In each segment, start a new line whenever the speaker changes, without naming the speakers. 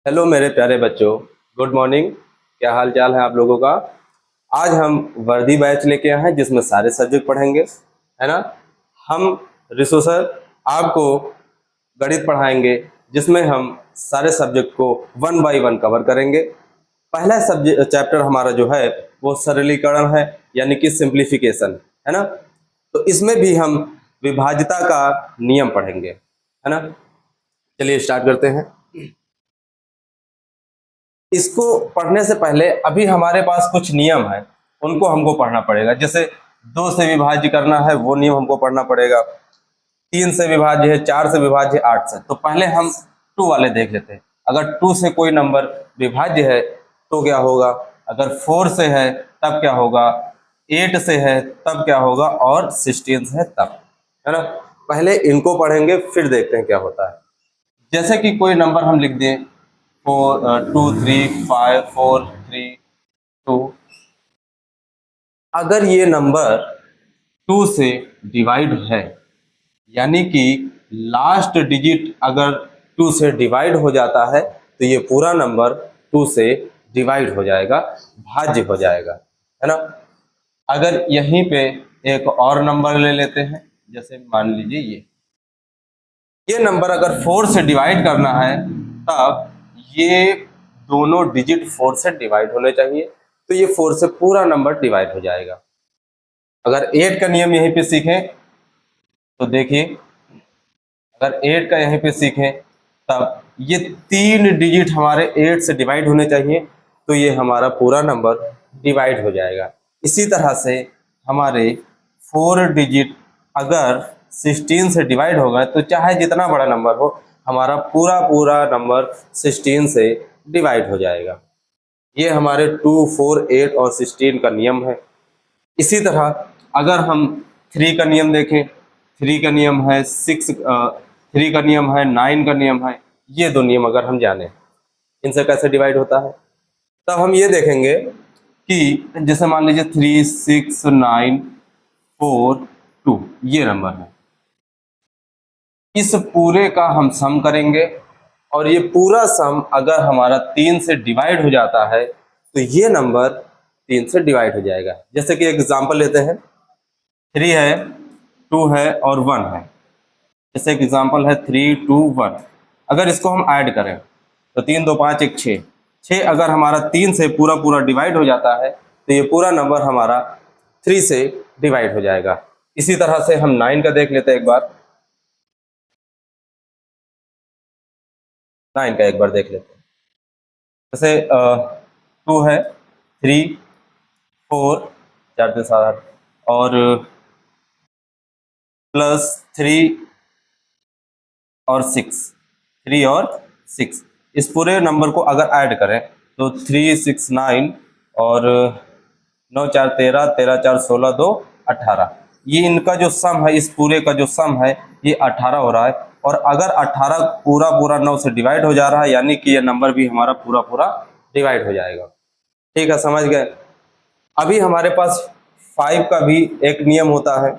Hello मेरे प्यारे बच्चों। Good morning. क्या हाल चाल है आप लोगों का। आज हम वर्दी बैच लेके आए हैं जिसमें सारे सब्जेक्ट पढ़ेंगे, है ना। हम रिसो सर आपको गणित पढ़ाएंगे जिसमें हम सारे सब्जेक्ट को वन बाय वन कवर करेंगे। पहला सब्जेक्ट चैप्टर हमारा जो है वो सरलीकरण है, यानी कि सिंप्लीफिकेशन, है ना। तो इसमें भी हम विभाज्यता का नियम पढ़ेंगे, है ना। चलिए स्टार्ट करते हैं। इसको पढ़ने से पहले अभी हमारे पास कुछ नियम है, उनको हमको पढ़ना पड़ेगा। जैसे 2 से विभाज्य करना है वो नियम हमको पढ़ना पड़ेगा, 3 से विभाज्य है, 4 से विभाज्य, 8 से। तो पहले हम 2 वाले देख लेते हैं। अगर 2 से कोई नंबर विभाज्य है तो क्या होगा, अगर 4 से है तब क्या होगा, 8 से है तब क्या होगा, और 16 से है तब, है ना। पहले इनको पढ़ेंगे फिर देखते हैं क्या होता है। जैसे कि कोई नंबर हम लिख दें 2 3 5 4 3 2। अगर ये नंबर 2 से डिवाइड है, यानी कि लास्ट डिजिट अगर 2 से डिवाइड हो जाता है तो ये पूरा नंबर 2 से डिवाइड हो जाएगा, भाज्य हो जाएगा, है ना। अगर यहीं पे एक और नंबर ले लेते हैं, जैसे मान लीजिए ये नंबर अगर 4 से डिवाइड करना है तब ये दोनों डिजिट 4 से डिवाइड होने चाहिए, तो ये 4 से पूरा नंबर डिवाइड हो जाएगा। अगर 8 का नियम यहीं पे सीखें तो देखिए, अगर 8 का यहीं पे सीखें तब ये 3 डिजिट हमारे 8 से डिवाइड होने चाहिए, तो ये हमारा पूरा नंबर डिवाइड हो जाएगा। इसी तरह से हमारे 4 डिजिट अगर 16 से डिवाइड होगा तो चाहे जितना बड़ा नंबर हो, हमारा पूरा पूरा नंबर 16 से डिवाइड हो जाएगा। ये हमारे 2, 4, 8 और 16 का नियम है। इसी तरह अगर हम 3 का नियम देखें, 3 का नियम है 6, 3 का नियम है 9 का नियम है। ये दो नियम अगर हम जाने इनसे कैसे डिवाइड होता है, तब हम ये देखेंगे कि जैसे मान लीजिए 3, 6, 9, 4, 2 ये नंबर है। इस पूरे का हम सम करेंगे और ये पूरा सम अगर हमारा 3 से डिवाइड हो जाता है तो ये नंबर 3 से डिवाइड हो जाएगा। जैसे कि एग्जांपल लेते हैं, 3 है, 2 है और 1 है। जैसे एक एग्जांपल है 3, 2, 1। अगर इसको हम ऐड करें तो 3, 2, 5, 1, 6। 6 अगर हमारा 3 से पूरा पूरा डिवाइड हो जाता है तो ये पूरा नंबर हमारा 3 से डिवाइड हो जाएगा। इसी तरह से हम 9 का देख लेते हैं एक बार। 9 का एक बार देख लेते हैं। जैसे 2 है, 3, 4, 4 3 7 और प्लस 3 और 6, 3 और 6। इस पूरे नंबर को अगर ऐड करें तो 3, 6, 9 और 9, 4, 13, 13, 4, 16, 2, 18। ये इनका जो सम है, इस पूरे का जो सम है ये 18 हो रहा है। और अगर 18 पूरा पूरा 9 से डिवाइड हो जा रहा है, यानी कि ये नंबर भी हमारा पूरा पूरा डिवाइड हो जाएगा। ठीक है, समझ गए। अभी हमारे पास 5 का भी एक नियम होता है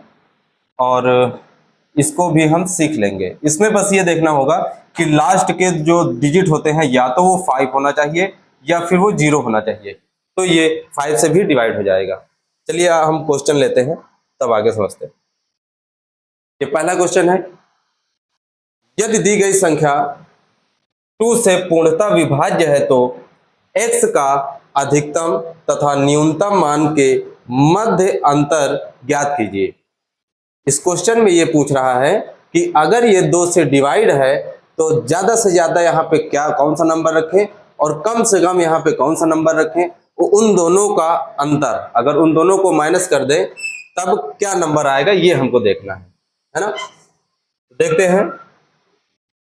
और इसको भी हम सीख लेंगे। इसमें बस ये देखना होगा कि लास्ट के जो डिजिट होते हैं या तो वो 5 होना चाहिए या फिर वो 0 होना चाहिए, तो ये 5 से भी डिवाइड हो जाएगा। चलिए हम क्वेश्चन लेते हैं तब आगे समझते हैं। ये पहला क्वेश्चन है, यदि दी गई संख्या 2 से पूर्णतः विभाज्य है तो x का अधिकतम तथा न्यूनतम मान के मध्य अंतर ज्ञात कीजिए। इस क्वेश्चन में ये पूछ रहा है कि अगर ये 2 से डिवाइड है तो ज्यादा से ज्यादा यहाँ पे क्या कौन सा नंबर रखें और कम से कम यहाँ पे कौन सा नंबर रखें, वो उन दोनों का अंतर, अगर उन दोनों को माइनस कर दें तब क्या नंबर आएगा, ये हमको देखना है ना। देखते हैं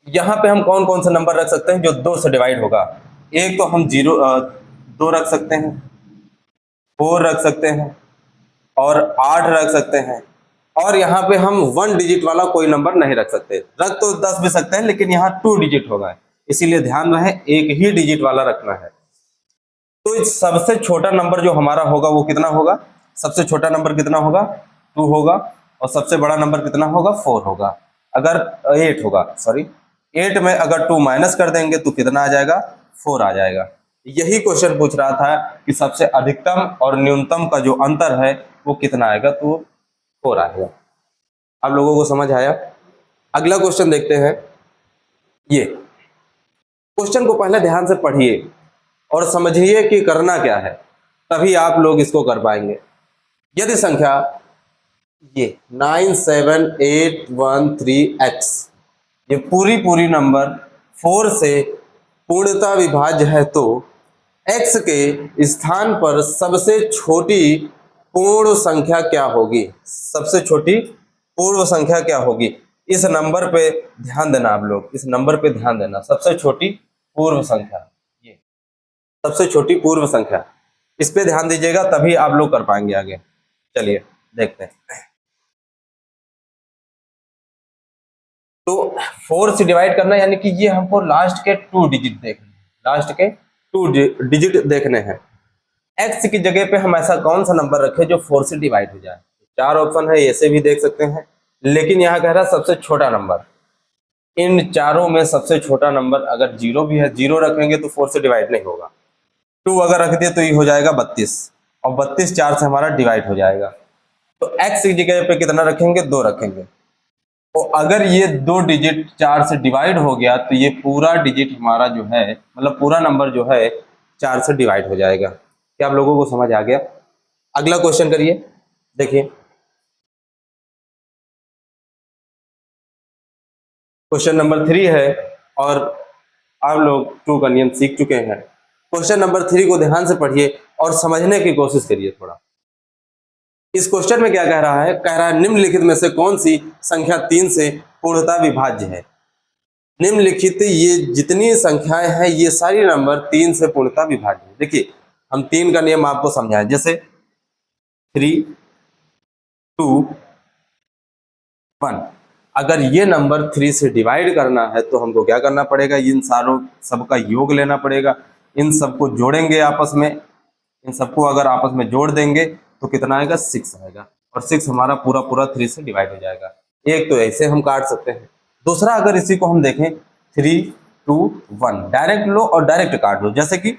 यहाँ पे हम कौन कौन सा नंबर रख सकते हैं जो 2 से डिवाइड होगा। एक तो हम 2 रख सकते हैं, 4 रख सकते हैं और 8 रख सकते हैं। और यहाँ पे हम 1 डिजिट वाला कोई नंबर नहीं रख सकते। रख तो 10 भी सकते हैं लेकिन यहाँ 2 डिजिट होगा, इसीलिए ध्यान रहे एक ही डिजिट वाला रखना है। तो सबसे छोटा नंबर जो हमारा होगा वो कितना होगा, सबसे छोटा नंबर कितना होगा, 2 होगा। और सबसे बड़ा नंबर कितना होगा, 4 होगा। अगर 8 होगा, सॉरी 8 में अगर 2 माइनस कर देंगे तो कितना आ जाएगा, 4 आ जाएगा। यही क्वेश्चन पूछ रहा था कि सबसे अधिकतम और न्यूनतम का जो अंतर है वो कितना आएगा, तो 4 आएगा। आप लोगों को समझ आया? अगला क्वेश्चन देखते हैं। ये क्वेश्चन को पहले ध्यान से पढ़िए और समझिए कि करना क्या है, तभी आप लोग इसको कर पाएंगे। यदि संख्या ये 97813x ये पूरी नंबर 4 से पूर्णता विभाज्य है, तो x के स्थान पर सबसे छोटी पूर्ण संख्या क्या होगी? सबसे छोटी पूर्ण संख्या क्या होगी? इस नंबर पे ध्यान देना, आप लोग इस नंबर पे ध्यान देना। सबसे छोटी पूर्व संख्या, ये सबसे छोटी पूर्व संख्या, इस पे ध्यान दीजिएगा, तभी आप लोग कर पाएंगे आगे। चलिए देखते हैं। तो 4 से डिवाइड करना, यानी कि ये हमको लास्ट के 2 डिजिट देखने हैं, लास्ट के 2 डिजिट देखने हैं। x की जगह पे हम ऐसा कौन सा नंबर रखें जो 4 से डिवाइड हो जाए? 4 ऑप्शन है, ऐसे भी देख सकते हैं, लेकिन यहाँ कह रहा है सबसे छोटा नंबर। इन चारों में सबसे छोटा नंबर अगर 0 भी है, 0 रखेंगे तो 4 से डिवाइड नहीं होगा। 2 अगर रख दिए तो ये हो जाएगा 32, और 32 4 से हमारा डिवाइड हो जाएगा। तो x की जगह पे कितना रखेंगे? 2 रखेंगे। तो अगर ये 2 डिजिट 4 से डिवाइड हो गया तो ये पूरा डिजिट हमारा जो है, मतलब पूरा नंबर जो है 4 से डिवाइड हो जाएगा। क्या आप लोगों को समझ आ गया? अगला क्वेश्चन करिए, देखिए क्वेश्चन नंबर 3 है, और आप लोग 2 का नियम सीख चुके हैं। क्वेश्चन नंबर 3 को ध्यान से पढ़िए और समझने की कोशिश करिए थोड़ा। इस क्वेश्चन में क्या कह रहा है? कह रहा है निम्नलिखित में से कौन सी संख्या 3 से पूर्णतः विभाज्य है? निम्नलिखित ये जितनी संख्याएं हैं ये सारी नंबर 3 से पूर्णतः विभाज्य है। देखिए हम 3 का नियम आपको समझाएं, जैसे 3, 2, 1। अगर ये नंबर 3 से डिवाइड करना है तो हमको क्या करना पड़ेगा? इन सारों सबका योग लेना पड़ेगा, इन सबको जोड़ेंगे आपस में, इन सबको अगर आपस में जोड़ देंगे तो कितना आएगा? 6 आएगा, और 6 हमारा पूरा पूरा 3 से डिवाइड हो जाएगा। एक तो ऐसे हम काट सकते हैं। दूसरा, अगर इसी को हम देखें 3, 2, 1 डायरेक्ट लो और डायरेक्ट काट लो, जैसे कि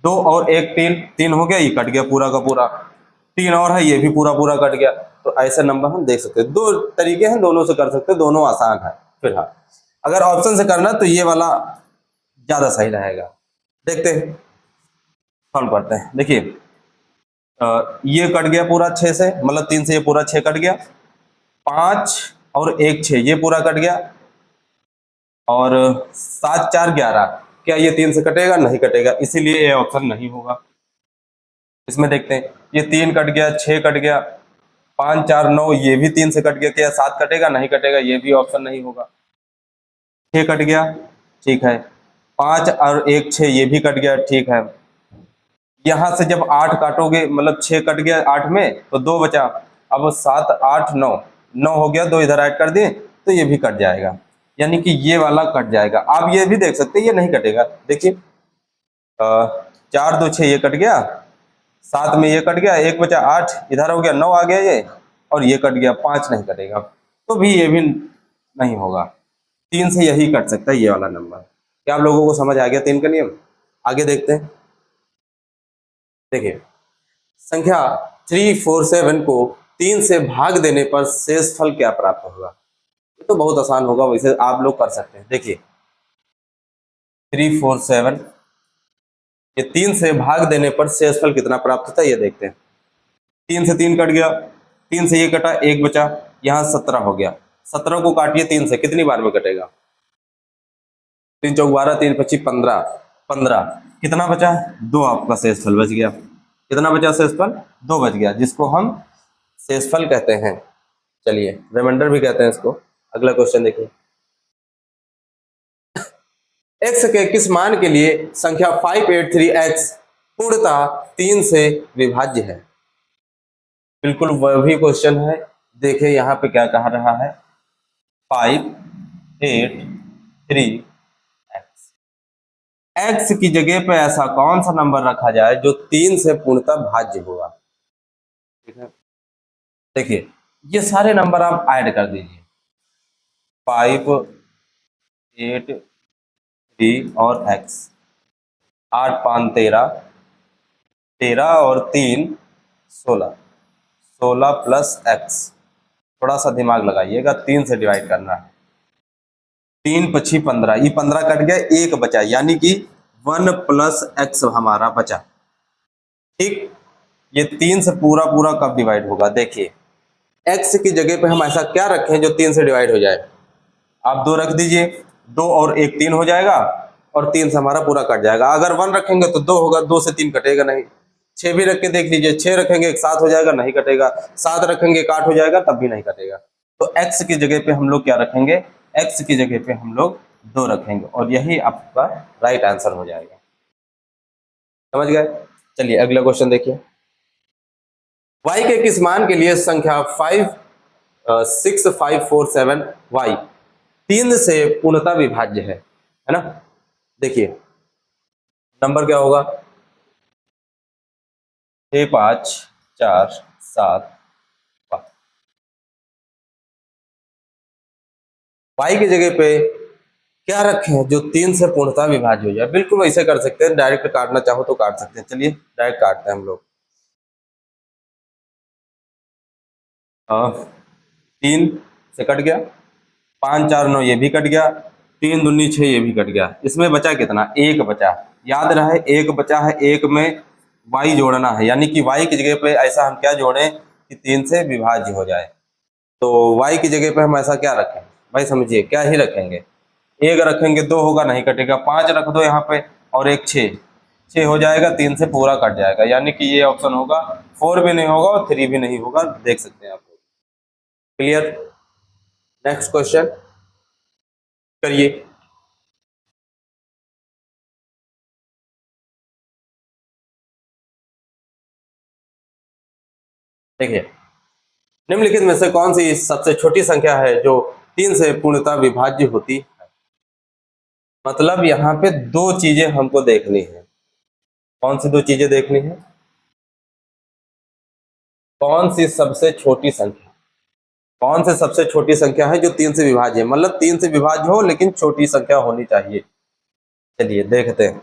2 और 1 3, 3 हो गया, ये कट गया पूरा का पूरा, 3 और है, ये भी पूरा पूरा कट गया। तो ऐसे नंबर हम देख सकते हैं। 2 तरीके हैं, दोनों से कर सकते हैं, दोनों आसान है फिलहाल। अगर ऑप्शन से करना तो ये वाला ज्यादा सही रहेगा। देखते हैं, सॉल्व करते हैं। देखिए ये कट गया पूरा 6 से, मतलब 3 से ये पूरा 6 कट गया, 5 और 1 6 ये पूरा कट गया, और 7 4 11, क्या ये 3 से कटेगा? नहीं कटेगा, इसीलिए ये ऑप्शन नहीं होगा। इसमें देखते हैं, ये 3 कट गया, 6 कट गया, 5 4 9 ये भी 3 से कट गया, क्या 7 कटेगा? नहीं कटेगा, ये भी ऑप्शन नहीं होगा। 6 कट गया, ठीक है, 5 और 1 6 ये भी कट गया, ठीक है। यहां से जब 8 काटोगे, मतलब 6 कट गया 8 में, तो 2 बचा। अब 7 8 9 9 हो गया, 2 इधर ऐड कर दिए तो ये भी कट जाएगा, यानी कि ये वाला कट जाएगा। आप ये भी देख सकते हैं, ये नहीं कटेगा। देखिए 4 2 6 ये कट गया, 7 में ये कट गया, 1 बचा 8 इधर हो गया, 9 आ गया ये, और ये कट गया, 5 नहीं कटेगा, तो भी ये भी नहीं होगा। 3 से यही कट सकता है, ये वाला नंबर। क्या आप लोगों को समझ आ गया 3 का नियम? आगे देखते हैं। देखिए संख्या 347 को 3 से भाग देने पर शेषफल क्या प्राप्त होगा? ये तो बहुत आसान होगा, वैसे आप लोग कर सकते हैं। देखिए 347 ये 3 से भाग देने पर शेषफल कितना प्राप्त होता है, ये देखते हैं। 3 से 3 कट गया, 3 से ये कटा, 1 बचा, यहाँ 17 हो गया। 17 को काटिए 3 से, कितनी बार में कटेगा? 3 चौक 12, 3 25 15, 15 कितना बचा? 2 आपका शेषफल बच गया। कितना बचा शेषफल? 2 बच गया, जिसको हम शेषफल कहते हैं। चलिए रिमाइंडर भी कहते हैं इसको। अगला क्वेश्चन देखिए, x के किस मान के लिए संख्या 583x पूर्णतः 3 से विभाज्य है? बिल्कुल वही क्वेश्चन है। देखिए यहाँ पे क्या कहा रहा है, 583x, x की जगह पे ऐसा कौन सा नंबर रखा जाए जो 3 से पूर्णतः भाज्य होगा? ठीक है, देखिए ये सारे नंबर आप ऐड कर दीजिए, 5 8 3 और x। 8 5 13, 13 और 3 16, 16 प्लस एक्स। थोड़ा सा दिमाग लगाइएगा, 3 से डिवाइड करना है। 3 पछी 15, ये 15 कट गया, एक बचा, यानी कि 1 प्लस एक्स हमारा बचा। ठीक, ये 3 से पूरा पूरा कब डिवाइड होगा? देखिए, एक्स की जगह पे हम ऐसा क्या रखें जो 3 से डिवाइड हो जाए? आप 2 रख दीजिए, 2 और 1 3 हो जाएगा, और 3 से हमारा पूरा कट जाएगा। अगर 1 रखेंगे तो 2 होगा, 2 से 3 कटेगा नहीं। 6 भी रख के देख लीजिए, 6 रखेंगे 1 7 हो जाएगा, नहीं कटेगा। 7 रखेंगे 1 8 हो जाएगा, तब भी नहीं कटेगा। तो x की जगह पे हम लोग क्या रखेंगे? x की जगह पे हम लोग 2 रखेंगे, और यही आपका राइट आंसर हो जाएगा। समझ गए? चलिए अगला क्वेश्चन देखिए। y के किस मान के लिए संख्या 6 5 4 7 y 3 से पूर्णतः विभाज्य है ना? देखिए नंबर क्या होगा? 6 5 4 7 y की जगह पे क्या रखें जो 3 से पूर्णतः विभाज्य हो जाए? बिल्कुल वैसे कर सकते हैं, डायरेक्ट काटना चाहो तो काट सकते हैं। चलिए डायरेक्ट काटते हैं हम लोग। 3 से कट गया, 5 4 9 ये भी कट गया, 3 दूनी 6 ये भी कट गया। इसमें बचा कितना? 1 बचा। याद रहे 1 बचा है, 1 में y जोड़ना है, यानी कि y की जगह पे ऐसा हम क्या जोड़ें कि 3 से विभाज्य हो जाए। तो y की जगह पे हम ऐसा क्या रखें भाई? समझिए क्या ही रखेंगे? 1 रखेंगे 2 होगा, नहीं कटेगा। 5 रख दो यहाँ पे, और 1 6, 6 हो जाएगा, 3 से पूरा कट जाएगा, यानी कि ये ऑप्शन होगा। 4 भी नहीं होगा और 3 भी नहीं होगा, देख सकते हैं आप लोग। क्लियर? नेक्स्ट क्वेश्चन करिए। देखिए, निम्नलिखित में से कौन सी सबसे छोटी संख्या है जो 3 से पूर्णतः विभाज्य होती है? मतलब यहाँ पे 2 चीजें हमको देखनी है। कौन सी 2 चीजें देखनी है? कौन सी सबसे छोटी संख्या, कौन सी सबसे छोटी संख्या है जो 3 से विभाज्य है? मतलब 3 से विभाज्य हो लेकिन छोटी संख्या होनी चाहिए। चलिए देखते हैं।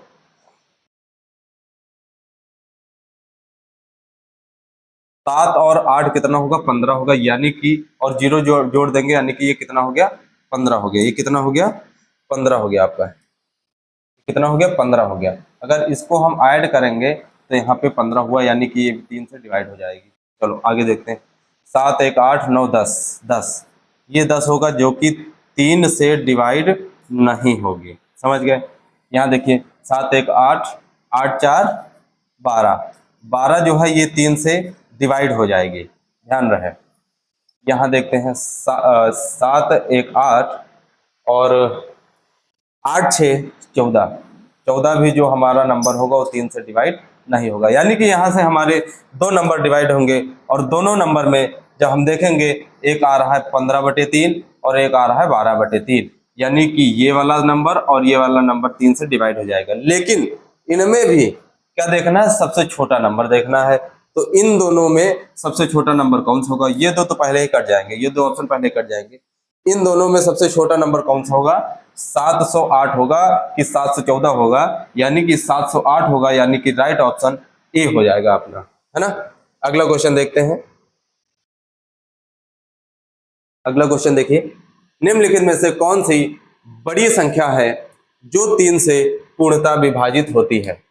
7 और 8 कितना होगा? 15 होगा, यानी कि, और 0 जोड़ देंगे, यानी कि ये कितना हो गया? 15 हो गया। ये कितना हो गया? 15 हो गया आपका। कितना हो गया? 15 हो गया। अगर इसको हम ऐड करेंगे तो यहाँ पे 15 हुआ, यानी कि ये 3 से डिवाइड हो जाएगी। चलो आगे देखते हैं। 7 1 8 9 10, 10 ये 10 होगा, जो कि 3 से डिवाइड नहीं होगी। समझ गए? यहाँ देखिए 7 1 8, 8 4 12, 12 जो है ये 3 से डिवाइड हो जाएगी, ध्यान रहे। यहाँ देखते हैं 7 1 8 और 8 6 14, 14 भी जो हमारा नंबर होगा वो 3 से डिवाइड नहीं होगा, यानी कि यहाँ से हमारे 2 नंबर डिवाइड होंगे, और दोनों नंबर में जब हम देखेंगे, एक आ रहा है 15/3 और एक आ रहा है 12/3, यानी कि ये वाला नंबर और ये वाला नंबर 3 से डिवाइड हो जाएगा। लेकिन इनमें भी क्या देखना है? सबसे छोटा नंबर देखना है। तो इन दोनों में सबसे छोटा नंबर कौन सा होगा? ये दो तो पहले ही कट जाएंगे, ये 2 ऑप्शन पहले कट जाएंगे। इन दोनों में सबसे छोटा नंबर कौन सा होगा? 708 होगा कि 714 होगा? यानी कि 708 होगा, यानी कि राइट ऑप्शन ए हो जाएगा अपना, है ना? अगला क्वेश्चन देखते हैं। अगला क्वेश्चन देखिए, निम्नलिखित में से कौन सी बड़ी संख्या है जो 3 से पूर्णतः विभाजित होती है?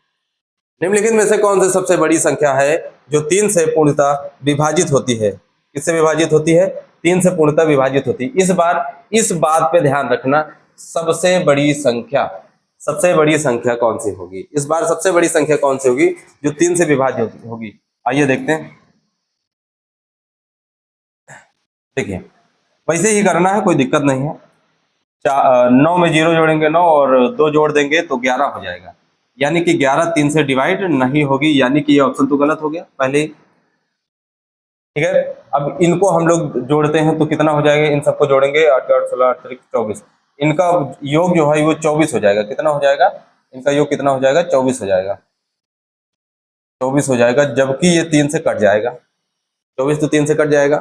निम्नलिखित में से कौन सी सबसे बड़ी संख्या है जो 3 से पूर्णतः विभाजित होती है? किससे विभाजित होती है? 3 से पूर्णतः विभाजित होती है। इस बार इस बात पे ध्यान रखना, सबसे बड़ी संख्या, सबसे बड़ी संख्या कौन सी होगी? इस बार सबसे बड़ी संख्या कौन सी होगी जो 3 से विभाजित होगी? आइए देखते हैं। देखिए वैसे ही करना है, कोई दिक्कत नहीं है। 9 में 0 जोड़ेंगे 9, और 2 जोड़ देंगे तो 11 हो जाएगा, यानी कि 11 3 से डिवाइड नहीं होगी, यानी कि ये ऑप्शन तो गलत हो गया पहले ही। ठीक है, अब इनको हम लोग जोड़ते हैं तो कितना हो जाएगा? इन सबको जोड़ेंगे, 8 8 16 8 24, इनका योग जो है वो 24 हो जाएगा। कितना हो जाएगा? इनका योग कितना हो जाएगा? 24 हो जाएगा। 24 हो जाएगा, जबकि ये 3 से कट जाएगा। 24 तो 3 से कट जाएगा।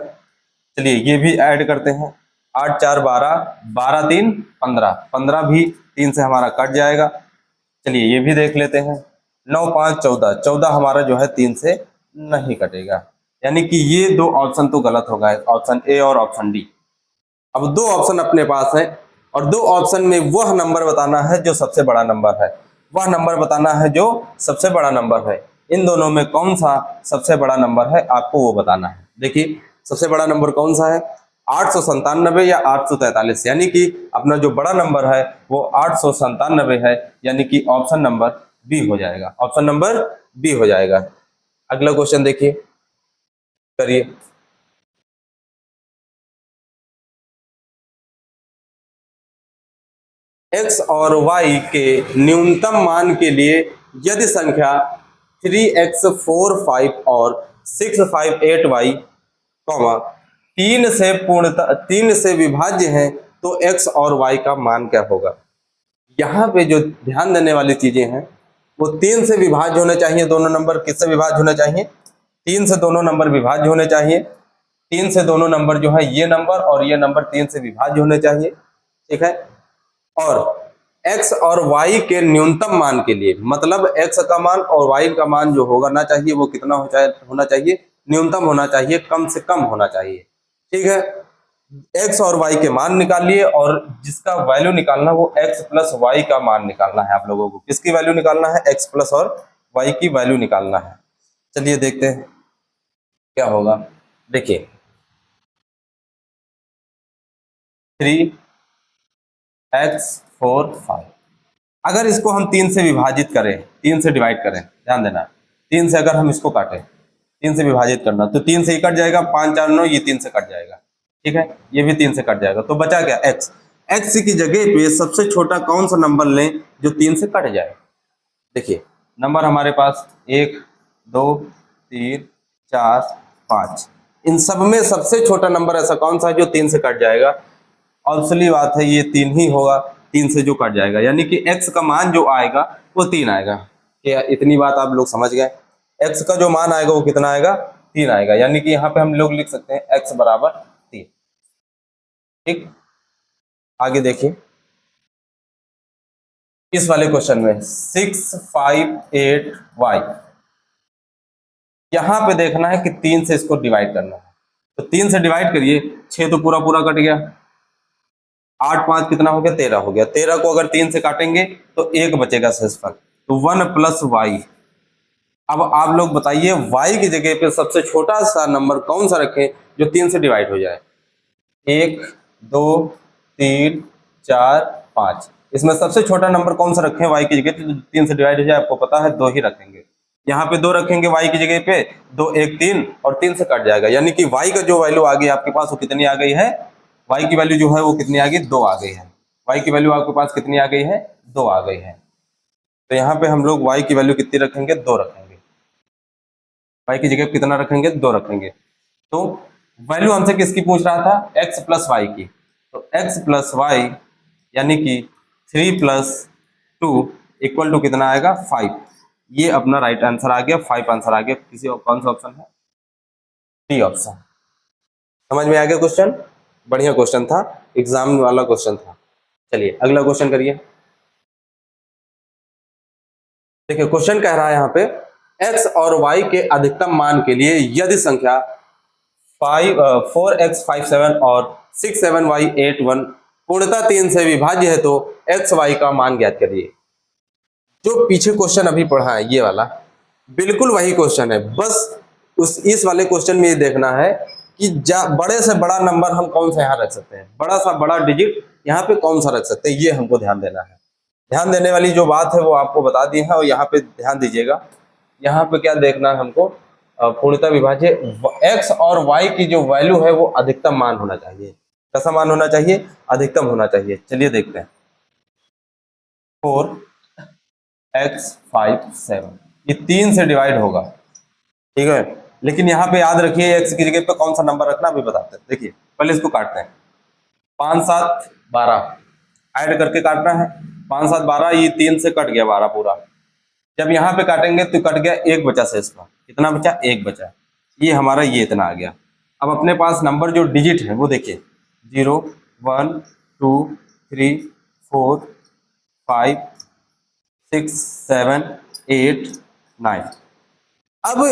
चलिए ये भी ऐड करते हैं। 8 4 12, 12 3 15, 15 भी 3 से हमारा कट जाएगा। चलिए ये भी देख लेते हैं। 9 5 14, 14 हमारा जो है 3 से नहीं कटेगा, यानी कि ये दो ऑप्शन तो गलत हो गए, ऑप्शन ए और ऑप्शन डी। अब दो ऑप्शन अपने पास है और दो ऑप्शन में वह नंबर बताना है जो सबसे बड़ा नंबर है, वह नंबर बताना है जो सबसे बड़ा नंबर है। इन दोनों में कौन सा सबसे बड़ा नंबर है आपको वो बताना है। देखिए सबसे बड़ा नंबर कौन सा है, 897 या 843, यानी कि अपना जो बड़ा नंबर है वो 897 है, यानी कि ऑप्शन नंबर बी हो जाएगा, ऑप्शन नंबर बी हो जाएगा। अगला क्वेश्चन देखिए, करिए। x और y के न्यूनतम मान के लिए यदि संख्या 3x 4 5 और 6 5 8 y, कॉमा 3 से विभाज्य है तो x और y का मान क्या होगा। यहाँ पे जो ध्यान देने वाली चीजें हैं वो 3 से विभाज्य होने चाहिए, दोनों नंबर किससे विभाज्य होने चाहिए, 3 से दोनों नंबर विभाज्य होने चाहिए। 3 से दोनों नंबर जो है ये नंबर और ये नंबर 3 से विभाज्य होने चाहिए, ठीक है। और x और y के न्यूनतम मान के लिए, मतलब x का मान और y का मान जो होगा ना चाहिए वो कितना होना चाहिए, न्यूनतम होना चाहिए, कम से कम होना चाहिए, ठीक है। x और y के मान निकाल लिए और जिसका वैल्यू निकालना वो x प्लस वाई का मान निकालना है आप लोगों को। किसकी वैल्यू निकालना है, x प्लस और y की वैल्यू निकालना है। चलिए देखते हैं क्या होगा। देखिए 3x 4 5, अगर इसको हम 3 से विभाजित करें, 3 से डिवाइड करें, ध्यान देना 3 से अगर हम इसको काटें, 3 से विभाजित करना तो 3 से ही कट जाएगा, 5 4 9 ये 3 से कट जाएगा, ठीक है। ये भी 3 से कट जाएगा तो बचा क्या, x। x की जगह पे सबसे छोटा कौन सा नंबर लें जो 3 से कट जाए। देखिए नंबर हमारे पास 1 2 3 4 5, इन सब में सबसे छोटा नंबर ऐसा कौन सा है जो 3 से कट जाएगा। ऑब्वियसली बात है ये 3 ही होगा, 3 से जो कट जाएगा, यानी कि x का मान जो आएगा वो 3 आएगा। क्या इतनी बात आप लोग समझ गए, x का जो मान आएगा वो कितना आएगा, 3 आएगा, यानी कि यहाँ पे हम लोग लिख सकते हैं x बराबर 3, ठीक। आगे देखिए इस वाले क्वेश्चन में 6 5 8 y, यहाँ पे देखना है कि 3 से इसको डिवाइड करना है, तो 3 से डिवाइड करिए, 6 तो पूरा पूरा कट गया, 8 5 कितना हो गया, 13 हो गया। 13 को अगर 3 से काटेंगे तो 1 बचेगा शेषफल, तो 1 प्लस वाई। अब आप लोग बताइए y की जगह पे सबसे छोटा सा नंबर कौन सा रखें जो 3 से डिवाइड हो जाए। 1 2 3 4 5, इसमें सबसे छोटा नंबर कौन सा रखें y की जगह पे जो 3 से डिवाइड हो जाए, आपको पता है 2 ही रखेंगे। यहाँ पे 2 रखेंगे y की जगह पे, 2 1 3 और 3 से कट जाएगा, यानी कि y का जो वैल्यू आ गई आपके पास वो कितनी आ गई है, y की वैल्यू जो है वो कितनी आ गई, 2 आ गई है। y की वैल्यू आपके पास कितनी आ गई है, 2 आ गई है। तो यहाँ पे हम लोग y की वैल्यू कितनी रखेंगे, 2 रखेंगे। y की जगह कितना रखेंगे, 2 रखेंगे। तो वैल्यू हमसे किसकी पूछ रहा था, x प्लस वाई की, तो x प्लस वाई यानी कि 3 प्लस 2 इक्वल टू कितना आएगा, 5। ये अपना राइट आंसर आ गया, 5 आंसर आ गया। किसी और कौन सा ऑप्शन है, डी ऑप्शन। समझ में आ गया क्वेश्चन, बढ़िया क्वेश्चन था, एग्जाम वाला क्वेश्चन था। चलिए अगला क्वेश्चन करिए। देखिए क्वेश्चन कह रहा है यहाँ पे x और y के अधिकतम मान के लिए यदि संख्या 4x 57 और 67y 81 पूर्णतः 3 से विभाज्य है तो x y का मान ज्ञात करिए। जो पीछे क्वेश्चन अभी पढ़ा है ये वाला बिल्कुल वही क्वेश्चन है, बस इस वाले क्वेश्चन में ये देखना है कि बड़े से बड़ा नंबर हम कौन सा यहाँ रख सकते हैं, बड़ा सा बड़ा डिजिट यहाँ पे कौन सा रख सकते हैं, ये हमको ध्यान देना है। ध्यान देने वाली जो बात है वो आपको बता दी है और यहाँ पे ध्यान दीजिएगा। यहाँ पे क्या देखना है हमको, पूर्णतः विभाज्य x और y की जो वैल्यू है वो अधिकतम मान होना चाहिए। कैसा मान होना चाहिए, अधिकतम होना चाहिए। चलिए देखते हैं 4x 57 ये 3 से डिवाइड होगा, ठीक है। लेकिन यहाँ पे याद रखिए x की जगह पे कौन सा नंबर रखना अभी बताते हैं। देखिए पहले इसको काटते हैं, 5 7 12 ऐड करके काटना है, 5 7 12 ये 3 से कट गया 12 पूरा। जब यहाँ पे काटेंगे तो कट गया, 1 बचा शेष पर, कितना बचा, 1 बचा, ये हमारा ये इतना आ गया। अब अपने पास नंबर जो डिजिट है वो देखिए 0 1 2 3 4 5 6 7 8 9। अब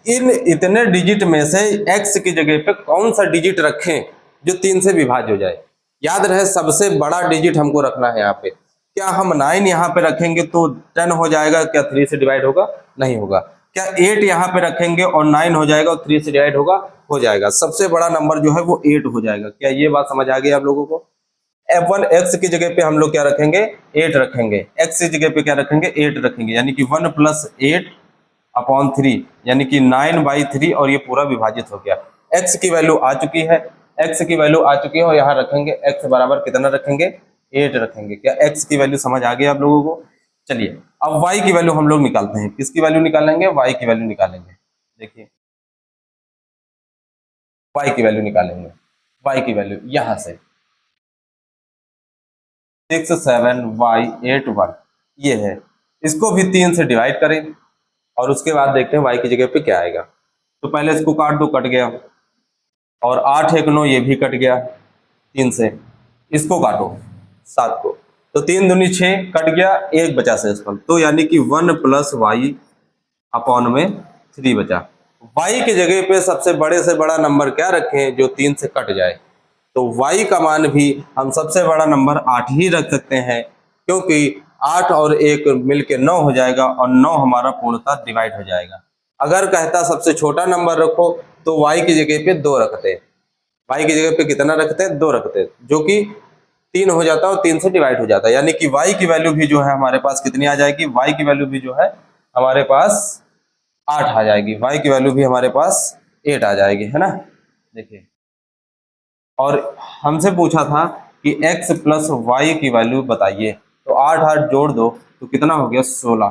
इन इतने डिजिट में से x की जगह पे कौन सा डिजिट रखें जो 3 से विभाज्य हो जाए। याद रहे सबसे बड़ा डिजिट हमको रखना है यहाँ पे। क्या हम 9 यहाँ पे रखेंगे तो 10 हो जाएगा, क्या 3 से डिवाइड होगा? नहीं होगा। क्या 8 यहाँ पे रखेंगे और 9 हो जाएगा और 3 से डिवाइड होगा? हो जाएगा। सबसे बड़ा नंबर जो है वो 8 हो जाएगा। क्या ये बात समझ आ गई आप लोगों को? F1 x की जगह पे हम लोग क्या रखेंगे? 8 रखेंगे। x की जगह पे क्या रखेंगे? 8 रखेंगे, यानी कि 1 + 8 अपॉन 3, यानी कि 9/3, और ये पूरा विभाजित हो गया। x की वैल्यू आ चुकी है, x की वैल्यू आ चुकी है और यहाँ रखेंगे x बराबर कितना रखेंगे? 8 रखेंगे। क्या x की वैल्यू समझ आ गई आप लोगों को? चलिए अब y की वैल्यू हम लोग निकालते हैं। किसकी वैल्यू निकालेंगे? y की वैल्यू निकालेंगे। देखिए y की वैल्यू निकालेंगे। y की वैल्यू यहाँ से 6 7 y 8 1 ये है। इसको भी 3 से डिवाइड करें और उसके बाद देखते हैं y की जगह पे क्या आएगा। तो पहले इसको काट दो, कट गया, और 8 1 9 ये भी कट गया 3 से। इसको काटो 7 को, तो 3 दूनी 6 कट गया, 1 बचा शेष पर, तो यानी कि 1 + y अपॉन में 3 बचा। y की जगह पे सबसे बड़े से बड़ा नंबर क्या रखें जो 3 से कट जाए? तो y का मान भी हम सबसे बड़ा नंबर 8 ही रख सकते हैं, क्योंकि 8 और 1 मिलके 9 हो जाएगा और 9 हमारा पूर्णतः डिवाइड हो जाएगा। अगर कहता सबसे छोटा नंबर रखो तो y की जगह पे 2 रखते, y की जगह पे कितना रखते? 2 रखते, जो कि 3 हो जाता और 3 से डिवाइड हो जाता, यानी कि y की वैल्यू भी जो है हमारे पास कितनी आ जाएगी? y की वैल्यू भी जो है हमारे पास 8 आ जाएगी। y की वैल्यू भी हमारे पास 8 आ जाएगी, है ना। देखिए, और हमसे पूछा था कि x + y की वैल्यू बताइए, तो 8 8 जोड़ दो तो कितना हो गया? 16।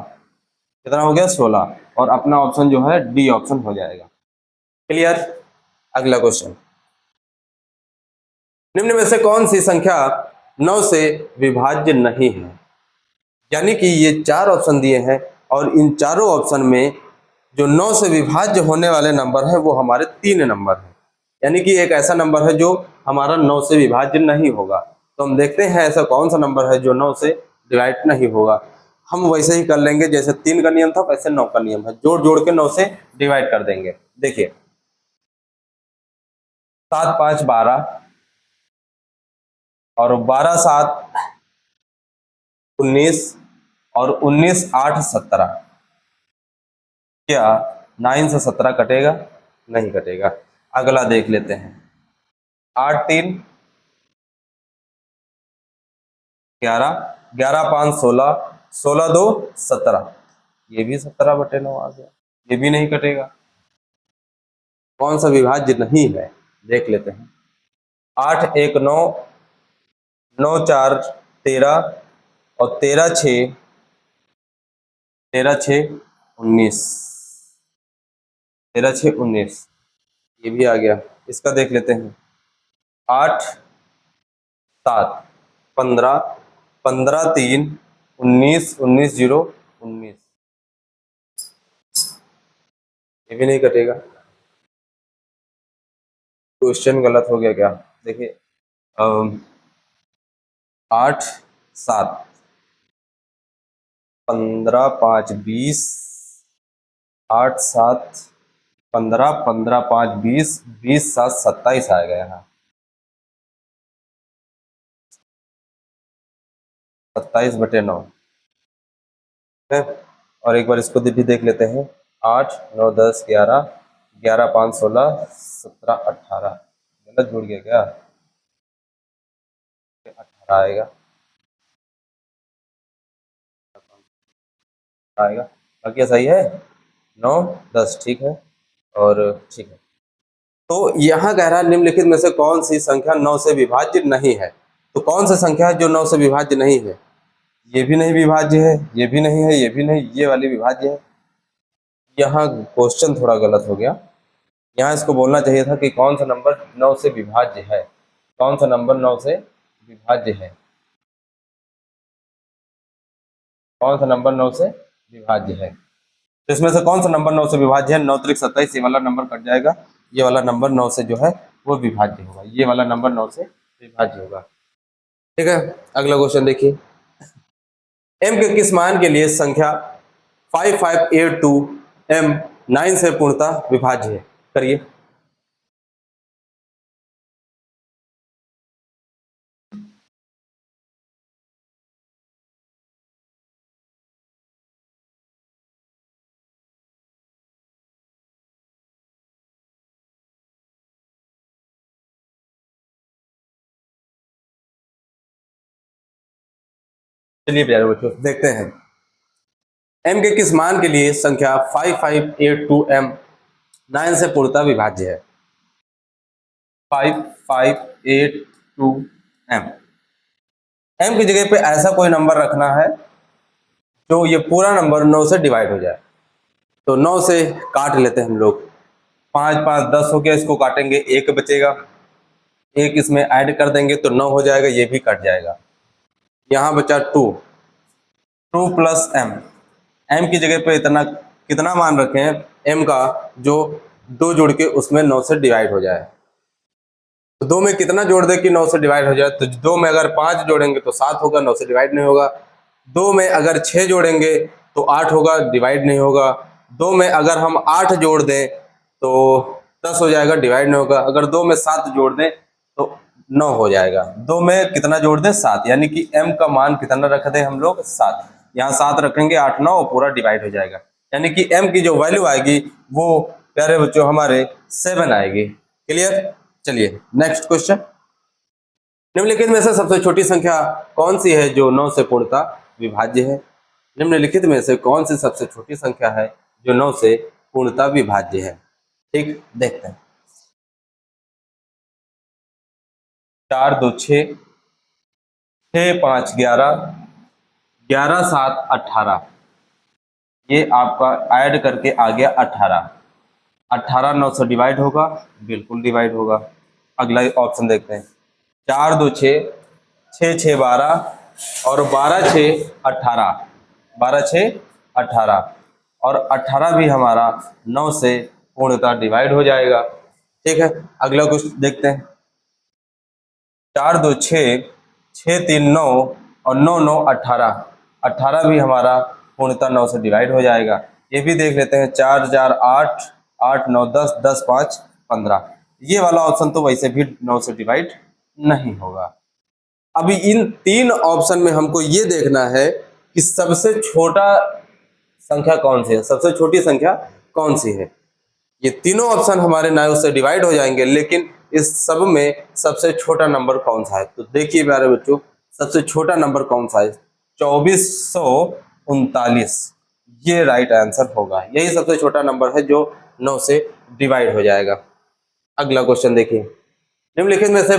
कितना हो गया? 16, और अपना ऑप्शन जो है डी ऑप्शन हो जाएगा। क्लियर? अगला क्वेश्चन, निम्न में से कौन सी संख्या 9 से विभाज्य नहीं है? यानी कि ये 4 ऑप्शन दिए हैं और इन चारों ऑप्शन में जो 9 से विभाज्य होने वाले नंबर है वो हमारे 3 नंबर हैं, यानी कि एक ऐसा नंबर है जो हमारा 9 से विभाज्य नहीं होगा। तो हम देखते हैं ऐसा कौन सा नंबर है जो 9 से डिवाइड नहीं होगा। हम वैसे ही कर लेंगे जैसे 3 का नियम था वैसे 9 का नियम है, जोड़ जोड़ के 9 से डिवाइड कर देंगे। देखिए 7 5 12 और 12 7 19 और 19 8 17। क्या 9 से 17 कटेगा? नहीं कटेगा। अगला देख लेते हैं, 8 3 11 11 5 16 16 2 17, ये भी 17/9 आ गया, ये भी नहीं कटेगा। कौन सा विभाज्य नहीं है देख लेते हैं, 8 1 9 9 4 13 और 13 6 19, 13 6 19, ये भी आ गया। इसका देख लेते हैं, 8 7 15 15 3 19 19 0 19, ये भी नहीं कटेगा। क्वेश्चन गलत हो गया क्या? देखिए 8 7 15 5 20, 8 7 15 15 5 20 20 7 27 आएगा यहाँ, 27/9 है। और एक बार इसको भी देख लेते हैं, 8 9 10 11 11 5 16 17 18, गलत जुड़ गया क्या? 18 आएगा, बाकी सही है, 9 10 ठीक है, और ठीक है। तो यहाँ कह रहा है निम्नलिखित में से कौन सी संख्या 9 से विभाज्य नहीं है? तो कौन सी संख्या है जो 9 से विभाज्य नहीं है? ये भी नहीं विभाज्य है, ये भी नहीं है, ये भी नहीं, ये वाली विभाज्य है। यहाँ क्वेश्चन थोड़ा गलत हो गया, यहाँ इसको बोलना चाहिए था कि कौन सा नंबर 9 से विभाज्य है, कौन सा नंबर 9 से विभाज्य है, कौन सा नंबर 9 से विभाज्य है। तो इसमें से कौन सा नंबर 9 से विभाज्य है? 9 3 27, ये वाला नंबर कट जाएगा, ये वाला नंबर 9 से जो है वो विभाज्य होगा, ये वाला नंबर 9 से विभाज्य होगा। ठीक है, अगला क्वेश्चन देखिए, m के किस मान के लिए संख्या 5582m 9 से पूर्णतः विभाज्य है। करिए। चलिए प्यारे बच्चों देखते हैं m के किस मान के लिए संख्या 5582m 9 से पूर्णतः विभाज्य है। 5582m m की जगह पे ऐसा कोई नंबर रखना है जो ये पूरा नंबर 9 से डिवाइड हो जाए। तो 9 से काट लेते हैं हम लोग। 5 5 10 हो गया, इसको काटेंगे, एक बचेगा, एक इसमें ऐड कर देंगे तो 9 हो जाएगा, ये भी कट जाएगा। यहाँ बचा 2 प्लस m की जगह पे इतना कितना मान रखे हैं m का जो 2 जोड़ के उसमें 9 से डिवाइड हो जाए। तो 2 में कितना जोड़ दे कि 9 से डिवाइड हो जाए? तो 2 में अगर 5 जोड़ेंगे तो 7 होगा, 9 से डिवाइड नहीं होगा। 2 में अगर 6 जोड़ेंगे तो 8 होगा, डिवाइड नहीं होगा। 2 में अगर हम 8 जोड़ दें तो 10 हो जाएगा, डिवाइड नहीं होगा। अगर 2 में 7 जोड़ दें तो 9 हो जाएगा। 2 में कितना जोड़ दें? 7, यानी कि m का मान कितना रख दें हम लोग? 7। यहाँ 7 रखेंगे, 8 9 पूरा डिवाइड हो जाएगा, यानी कि m की जो वैल्यू आएगी वो प्यारे बच्चों हमारे 7 आएगी। क्लियर? चलिए नेक्स्ट क्वेश्चन। निम्नलिखित में से सबसे छोटी संख्या कौन सी है जो 9 से पूर्णतः विभाज्य है? निम्नलिखित में से कौन सी सबसे छोटी संख्या है जो 9 से पूर्णतः विभाज्य है? ठीक, देखते हैं। 4 2 6, 6 5 11, 11 7 18, ये आपका ऐड करके आ गया 18। 18 9 से डिवाइड होगा? बिल्कुल डिवाइड होगा। अगला ऑप्शन देखते हैं। 4 2 6, 6 6 12 और 12 6 18, 12 6 18 और 18 भी हमारा 9 से पूर्णतः डिवाइड हो जाएगा। ठीक है, अगला कुछ देखते हैं। 4 2 6, 6 3 9 और 9 9 18, 18 भी हमारा पूर्णतः 9 से डिवाइड हो जाएगा। ये भी देख लेते हैं। 4 4 8, 8 9 10, 10 5 15, ये वाला ऑप्शन तो वैसे भी 9 से डिवाइड नहीं होगा। अभी इन 3 ऑप्शन में हमको ये देखना है कि सबसे छोटा संख्या कौन सी है, सबसे छोटी संख्या कौन सी है। ये तीनों ऑप्शन हमारे 9 से डिवाइड हो जाएंगे, लेकिन इस सब में सबसे छोटा नंबर कौन सा है? तो देखिए प्यारे बच्चों, सबसे छोटा नंबर कौन सा है? 2439, ये राइट आंसर होगा। यही सबसे छोटा नंबर है जो 9 से डिवाइड हो जाएगा। अगला क्वेश्चन देखिए। निम्नलिखित में से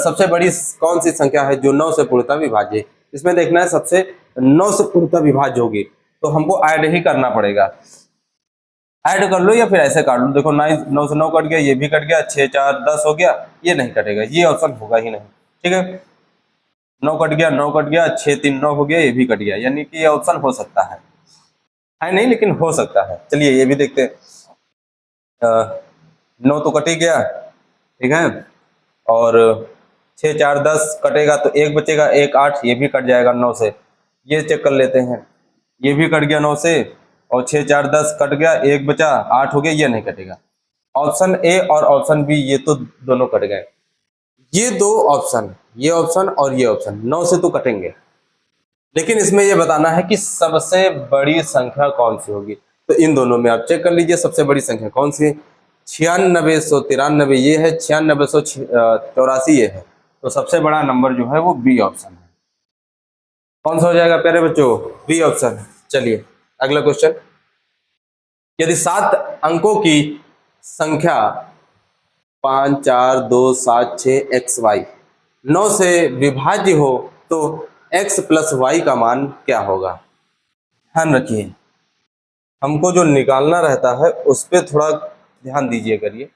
सबसे बड़ी कौन सी संख्या है जो 9 से पूर्णतः विभाज्य है? इसमें देखना है सबसे 9 से पूर्णतः विभाज्य होगी तो हमको ऐड ही करना पड़ेगा। ऐड कर लो या फिर ऐसे काट लो। देखो 9 से 9 कट गया, ये भी कट गया, 6 4 10 हो गया, ये नहीं कटेगा, ये ऑप्शन होगा ही नहीं। ठीक है, 9 कट गया, 9 कट गया, 6 3 9 हो गया, ये भी कट गया, यानी कि ये ऑप्शन हो सकता है नहीं, लेकिन हो सकता है। चलिए ये भी देखते हैं। 9 तो कट ही गया, ठीक है, और 6 4 10 कटेगा तो एक बचेगा, 1 8, ये भी कट जाएगा 9 से। ये चेक कर लेते हैं, ये भी कट गया 9 से, और 6 4 10 कट गया, एक बचा, 8 हो गया, ये नहीं कटेगा। ऑप्शन ए और ऑप्शन बी ये तो दोनों कट गए। ये दो ऑप्शन, ये ऑप्शन और ये ऑप्शन 9 से तो कटेंगे, लेकिन इसमें ये बताना है कि सबसे बड़ी संख्या कौन सी होगी। तो इन दोनों में आप चेक कर लीजिए सबसे बड़ी संख्या कौन सी है। 9693 ये है, 9684 ये है। तो सबसे बड़ा नंबर जो है वो बी ऑप्शन है। कौन सा हो जाएगा प्यारे बच्चों? B option. चलिए अगला क्वेश्चन। यदि 7 अंकों की संख्या 5 4 2 7 6 XY 9 से विभाज्य हो तो x प्लस वाई का मान क्या होगा? ध्यान रखिए, हमको जो निकालना रहता है उस पर थोड़ा ध्यान दीजिए करिए।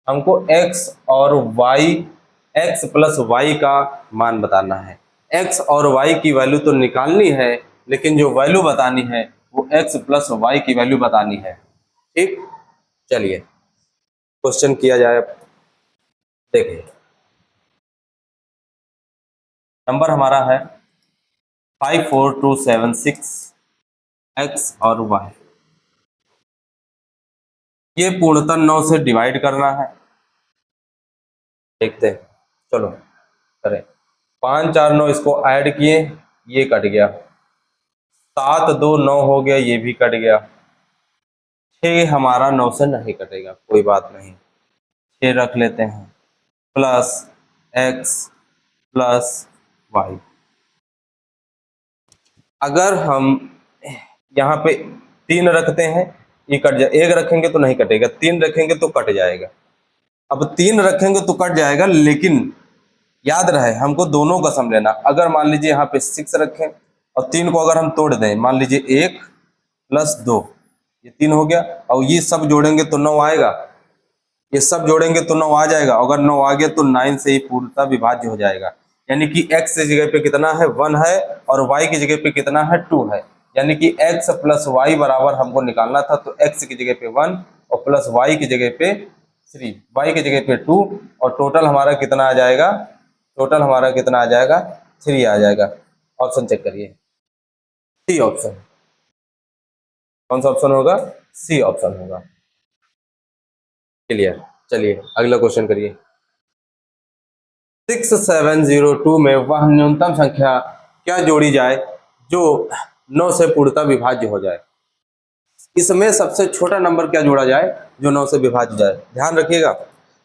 हमको x और y, x प्लस वाई का मान बताना है। x और y की वैल्यू तो निकालनी है, लेकिन जो वैल्यू बतानी है वो x प्लस वाई की वैल्यू बतानी है। ठीक, चलिए क्वेश्चन किया जाए। देखिए नंबर हमारा है 54276 एक्स और वाई, ये पूर्णतः 9 से डिवाइड करना है। देखते हैं, चलो करें। 5 4 9 इसको ऐड किए, ये कट गया। 7 2 9 हो गया, ये भी कट गया। 6 हमारा 9 से नहीं कटेगा, कोई बात नहीं, 6 रख लेते हैं, प्लस एक्स प्लस वाई। अगर हम यहाँ पे 3 रखते हैं, ये कट जाए, 1 रखेंगे तो नहीं कटेगा, 3 रखेंगे तो कट जाएगा। अब 3 रखेंगे तो कट जाएगा, लेकिन याद रहे हमको दोनों का सम लेना। अगर मान लीजिए यहाँ पे 6 रखें और 3 को अगर हम तोड़ दें, मान लीजिए 1 प्लस 2, ये 3 हो गया, और ये सब जोड़ेंगे तो 9 आएगा, ये सब जोड़ेंगे तो 9 आ जाएगा। अगर 9 आ गया तो 9 से ही पूर्णतः विभाज्य हो जाएगा। यानी कि x की जगह पे कितना है, 1 है, और y की जगह पे कितना है, 2 है। यानी कि x प्लस वाई बराबर हमको निकालना था, तो x की जगह पे 1 और प्लस y की जगह पे 3, y की जगह पे 2, और टोटल हमारा कितना आ जाएगा, टोटल हमारा कितना आ जाएगा, 3 आ जाएगा। ऑप्शन चेक करिए, सी ऑप्शन। कौन सा ऑप्शन होगा, सी ऑप्शन होगा। क्लियर। चलिए अगला क्वेश्चन करिए। 6702 में वह न्यूनतम संख्या क्या जोड़ी जाए जो 9 से पूर्णतः विभाज्य हो जाए। इसमें सबसे छोटा नंबर क्या जोड़ा जाए जो 9 से विभाज्य जाए, ध्यान रखिएगा,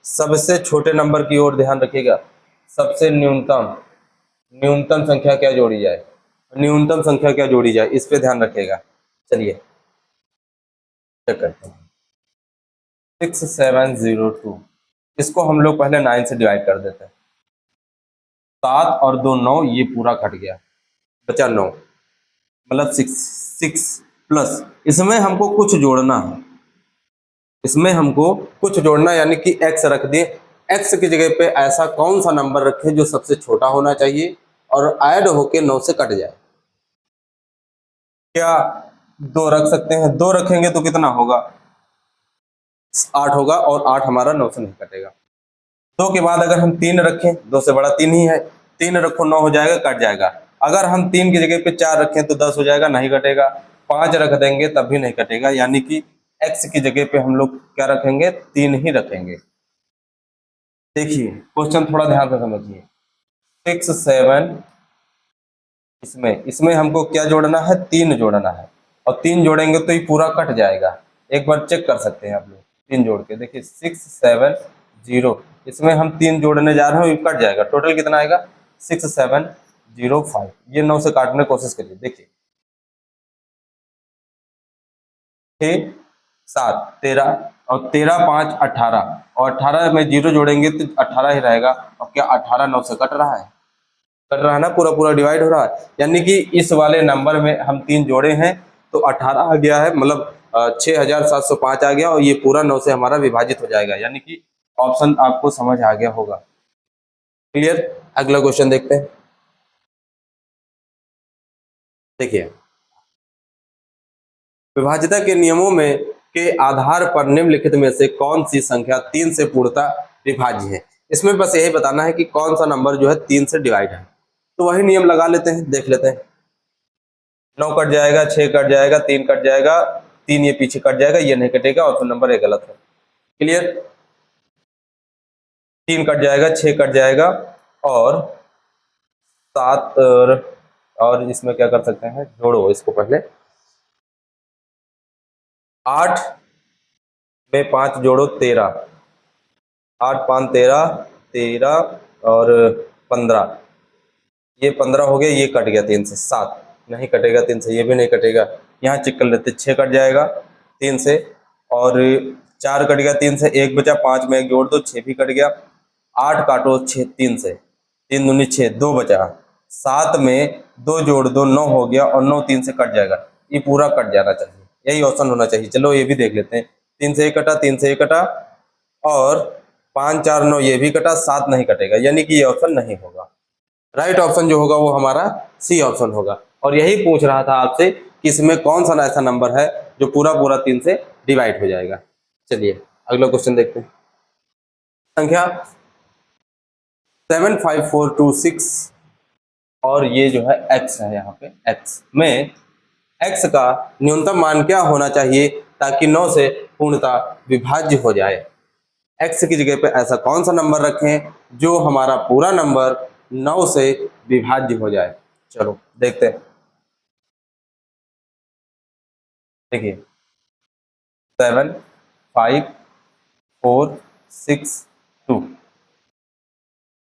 सबसे छोटे नंबर की ओर ध्यान रखिएगा। सबसे न्यूनतम, न्यूनतम संख्या क्या जोड़ी जाए, न्यूनतम संख्या क्या जोड़ी जाए, इस पे ध्यान रखिएगा। चलिए चेक करते हैं। 6702, इसको हम लोग पहले 9 से डिवाइड कर देते हैं। 7 और 2 9, ये पूरा कट गया, बचा 9, मतलब 6 प्लस, इसमें हमको कुछ जोड़ना है, इसमें हमको कुछ जोड़ना, यानी कि x रख दिए। x की जगह पे ऐसा कौन सा नंबर रखें जो सबसे छोटा होना चाहिए और ऐड होके 9 से कट जाए। क्या 2 रख सकते हैं, 2 रखेंगे तो कितना होगा, 8 होगा, और 8 हमारा 9 से नहीं कटेगा। 2 के बाद अगर हम 3 रखें, 2 से बड़ा 3 ही है, 3 रखो 9 हो जाएगा, कट जाएगा। अगर हम 3 की जगह पे 4 रखें तो 10 हो जाएगा, नहीं कटेगा। 5 रख देंगे तब भी नहीं कटेगा, यानी कि x की जगह पे हम लोग क्या रखेंगे, 3 ही रखेंगे। देखिए क्वेश्चन थोड़ा ध्यान से समझिए। 6 7, इसमें इसमें हमको क्या जोड़ना है, 3 जोड़ना है, और 3 जोड़ेंगे तो ये पूरा कट जाएगा। एक बार चेक कर सकते हैं आप लोग, 3 जोड़ के देखिए, 6 7 0, इसमें हम 3 जोड़ने जा रहे हैं, ये कट जाएगा। टोटल कितना आएगा, 6 7 0 5। ये 9 से काटने की कोशिश करिए, देखिए 6 7 13, और 13 5 18, और 18 में 0 जोड़ेंगे तो 18 ही रहेगा। और क्या 18 9 से कट रहा है, कर रहा है ना, पूरा पूरा डिवाइड हो रहा है। यानी कि इस वाले नंबर में हम 3 जोड़े हैं तो 18 आ गया है, मतलब 6705 आ गया, और ये पूरा 9 से हमारा विभाजित हो जाएगा। यानी कि ऑप्शन आपको समझ आ गया होगा। क्लियर। अगला क्वेश्चन देखते हैं। देखिए, विभाज्यता के नियमों में के आधार पर निम्नलिखित में से कौन सी संख्या 3 से पूर्णतः विभाज्य है। इसमें बस यही बताना है कि कौन सा नंबर जो है 3 से डिवाइड है। तो वही नियम लगा लेते हैं, देख लेते हैं। 9 कट जाएगा, 6 कट जाएगा, 3 कट जाएगा, 3 ये पीछे कट जाएगा, ये नहीं कटेगा, ऑप्शन नंबर 1 गलत है। क्लियर। 3 कट जाएगा, 6 कट जाएगा, और 7, और इसमें क्या कर सकते हैं, जोड़ो इसको पहले। 8 में 5 जोड़ो 13, 8 5 13, 13 और 15, ये 15 हो गया, ये कट गया 3 से, 7 नहीं कटेगा 3 से, ये भी नहीं कटेगा। यहाँ चेक कर लेते, 6 कट जाएगा 3 से, और 4 कट गया 3 से, 1 बचा, 5 में 1 जोड़ दो, 6 भी कट गया। 8 काटो 6 3 से, 3 दूनी 6, 2 बचा। 7 में 2 जोड़ दो, 9 हो गया, और 9 3 से कट जाएगा, ये पूरा कट जाना चाहिए, यही ऑप्शन होना चाहिए। चलो ये भी देख लेते हैं। 3 से 1 कटा, 3 से 1 कटा, और 5 4 9 ये भी कटा, 7 नहीं कटेगा, यानी कि ये ऑप्शन नहीं होगा। राइट ऑप्शन जो होगा वो हमारा सी ऑप्शन होगा। और यही पूछ रहा था आपसे कि इसमें कौन सा ऐसा नंबर है जो पूरा पूरा 3 से डिवाइड हो जाएगा। चलिए अगला क्वेश्चन देखते हैं। संख्या 75426, और ये जो है x है, यहाँ पे x में x का न्यूनतम मान क्या होना चाहिए ताकि 9 से पूर्णतः विभाज्य हो जाए। x की जगह पे ऐसा कौन सा नंबर रखें जो हमारा पूरा नंबर 9 से विभाज्य हो जाए। चलो देखते हैं। देखिए 7 5 4 6 2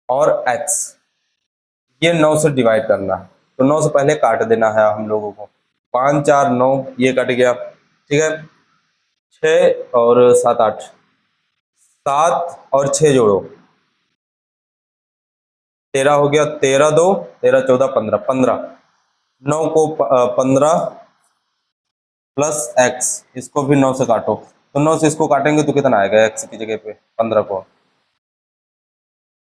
और x ये 9 से डिवाइड करना है, तो 9 से पहले काट देना है हम लोगों को। 5 4 9 ये कट गया, ठीक है। 6 और 7 8, 7 और 6 जोड़ो 13 हो गया। 13 2 13 14 15 15, 9 को 15 प्लस x, इसको भी 9 से काटो, तो 9 से इसको काटेंगे तो कितना आएगा x की जगह पे 15 को,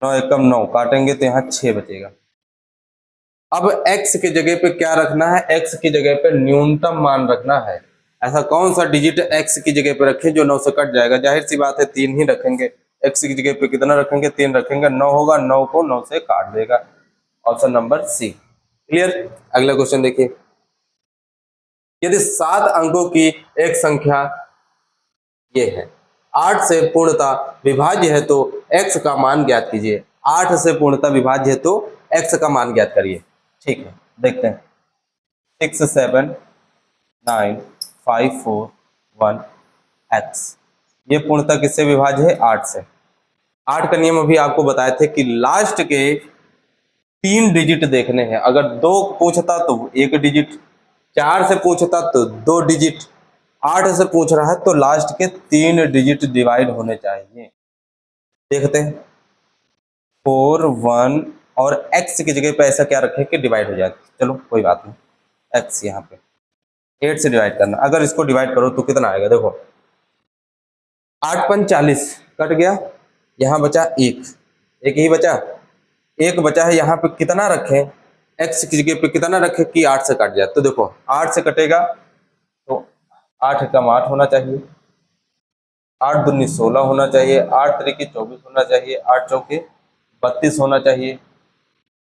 9 एकम 9 काटेंगे तो यहाँ 6 बचेगा। अब x की जगह पे क्या रखना है, x की जगह पे न्यूनतम मान रखना है। ऐसा कौन सा डिजिट x की जगह पे रखें जो 9 से कट जाएगा। जाहिर सी बात है 3 ही रखेंगे। x की जगह पे कितना रखेंगे, 3 रखेंगे, 9 होगा, 9 को 9 से काट देगा। Option number C. क्लियर। अगला क्वेश्चन देखिए, यदि 7 अंकों की एक संख्या ये है, 8 से पूर्णतः विभाज्य है तो x का मान ज्ञात कीजिए। 8 से पूर्णतः विभाज्य है तो x का मान ज्ञात करिए। ठीक है, देखते हैं। 6 7 9 5 4 1 x, ये पूर्णतः किससे विभाज्य है, 8 से। 8 का नियम अभी आपको बताए थे कि लास्ट के 3 डिजिट देखने हैं। अगर 2 पूछता तो 1 डिजिट, 4 से पूछता तो 2 डिजिट, 8 से पूछ रहा है तो लास्ट के 3 डिजिट डिवाइड होने चाहिए। देखते हैं 4 1 और x की जगह पे ऐसा क्या रखें कि डिवाइड हो जाए। चलो कोई बात नहीं, x यहाँ पे 8 से डिवाइड करना। अगर इसको डिवाइड करो तो कितना आएगा, देखो 8 5 40 कट गया, यहाँ बचा 1, एक ही बचा, एक बचा है। यहाँ पे कितना रखें, x की जगह पे कितना रखें कि 8 से कट जाए। तो देखो 8 से कटेगा तो 8 कम 8 होना चाहिए, 8 दूनी 16 होना चाहिए, 8 त्रिकी 24 होना चाहिए, 8 चौके 32 होना चाहिए,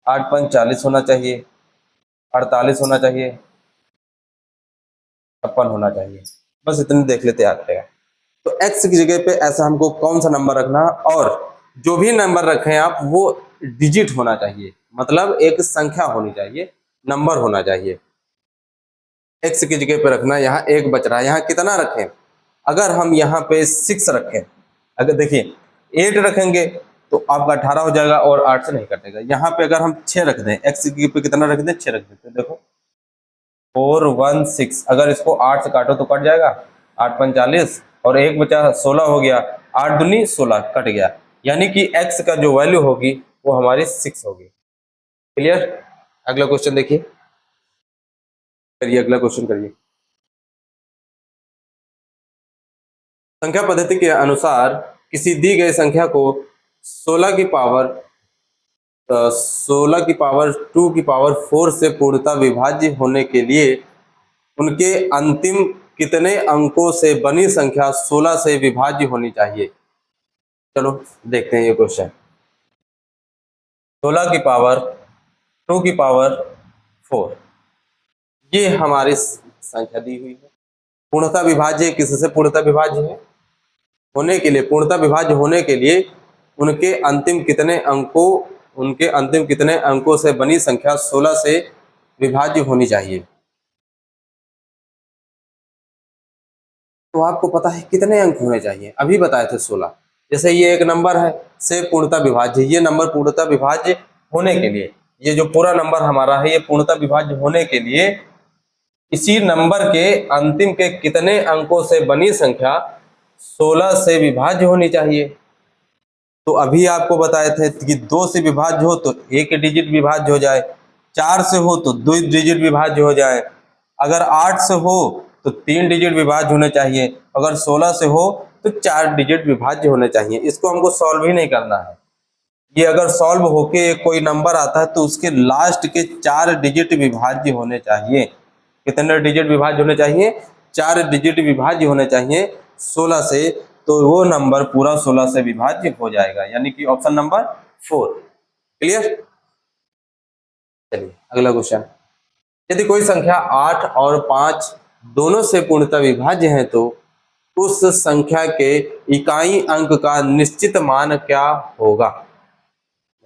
8 पंच 40 होना चाहिए, 48 होना चाहिए, 56 होना चाहिए। बस इतने देख लेते याद रहेगा। तो x की जगह पे ऐसा हमको कौन सा नंबर रखना, और जो भी नंबर रखें आप वो डिजिट होना चाहिए, मतलब एक संख्या होनी चाहिए, नंबर होना चाहिए। x की जगह पे रखना, यहाँ 1 बच रहा है, यहाँ कितना रखें। अगर हम यहाँ पे 6 रखें, अगर देखिए 8 रखेंगे तो आपका 18 हो जाएगा और 8 से नहीं कटेगा। यहाँ पे अगर हम 6 रख दें, x की जगह पे कितना रख दें, 6 रख देते, देखो 4 1 6, अगर इसको 8 से काटो तो कट जाएगा, 8 5 40 और 1 बचा 16 हो गया, 8 दूनी 16 कट गया, यानी कि x का जो वैल्यू होगी वो हमारी 6 होगी। क्लियर। अगला क्वेश्चन देखिए, करिए अगला क्वेश्चन करिए। संख्या पद्धति के अनुसार किसी दी गई संख्या को 16 की पावर 2 की पावर 4 से पूर्णतः विभाज्य होने के लिए उनके अंतिम कितने अंकों से बनी संख्या 16 से विभाज्य होनी चाहिए। चलो देखते हैं ये क्वेश्चन। 16 की पावर 2 की पावर 4, ये हमारी संख्या दी हुई है। पूर्णतः विभाज्य किससे पूर्णतः विभाज्य है, होने के लिए, पूर्णतः विभाज्य होने के लिए उनके अंतिम कितने अंकों से बनी संख्या 16 से विभाज्य होनी चाहिए। तो आपको पता है कितने अंक होने चाहिए, अभी बताए थे 16। जैसे ये एक नंबर है से पूर्णतः विभाज्य, ये नंबर पूर्णतः विभाज्य होने के लिए, ये जो पूरा नंबर हमारा है ये पूर्णतः विभाज्य होने के लिए इसी नंबर के अंतिम के कितने अंकों से बनी संख्या 16 से विभाज्य होनी चाहिए। तो अभी आपको बताए थे कि 2 से विभाज्य हो तो 1 डिजिट विभाज्य हो जाए, 4 से हो तो 2 डिजिट विभाज्य हो जाए, अगर 8 से हो तो 3 डिजिट विभाज्य होने चाहिए, अगर 16 से हो तो 4 डिजिट विभाज्य होने चाहिए। इसको हमको सॉल्व ही नहीं करना है। ये अगर सॉल्व होके कोई नंबर आता है तो उसके लास्ट के 4 डिजिट विभाज्य होने चाहिए। कितने डिजिट विभाज्य होने चाहिए, 4 डिजिट विभाज्य होने चाहिए 16 से, तो वो नंबर पूरा 16 से विभाज्य हो जाएगा, यानी कि ऑप्शन नंबर 4। क्लियर। चलिए अगला क्वेश्चन। यदि कोई संख्या 8 और 5 दोनों से पूर्णतः विभाज्य है तो उस संख्या के इकाई अंक का निश्चित मान क्या होगा।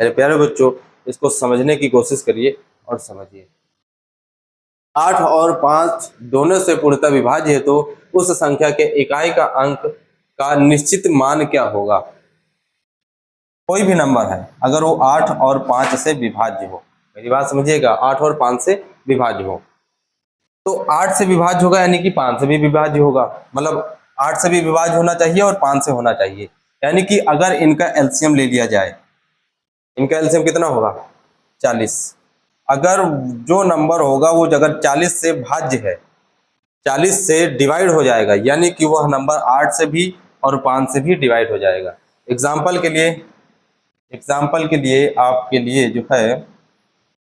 मेरे प्यारे बच्चों, इसको समझने की कोशिश करिए और समझिए। 8 और 5 दोनों से पूर्णतः विभाज्य है तो उस संख्या के इकाई का अंक का निश्चित मान क्या होगा। कोई भी नंबर है, अगर वो 8 और 5 से विभाज्य हो, मेरी बात समझिएगा, 8 और 5 से विभाज्य हो तो 8 से विभाज्य होगा यानी कि 5 से भी विभाज्य होगा, मतलब 8 से भी विभाज्य होना चाहिए और 5 से होना चाहिए। यानी कि अगर इनका एलसीएम ले लिया जाए, इनका एलसीएम कितना होगा 40। अगर जो नंबर होगा वो अगर 40 से भाज्य है, 40 से डिवाइड हो जाएगा, यानी कि वह नंबर 8 से भी और 5 से भी डिवाइड हो जाएगा। एग्जाम्पल के लिए आपके लिए जो है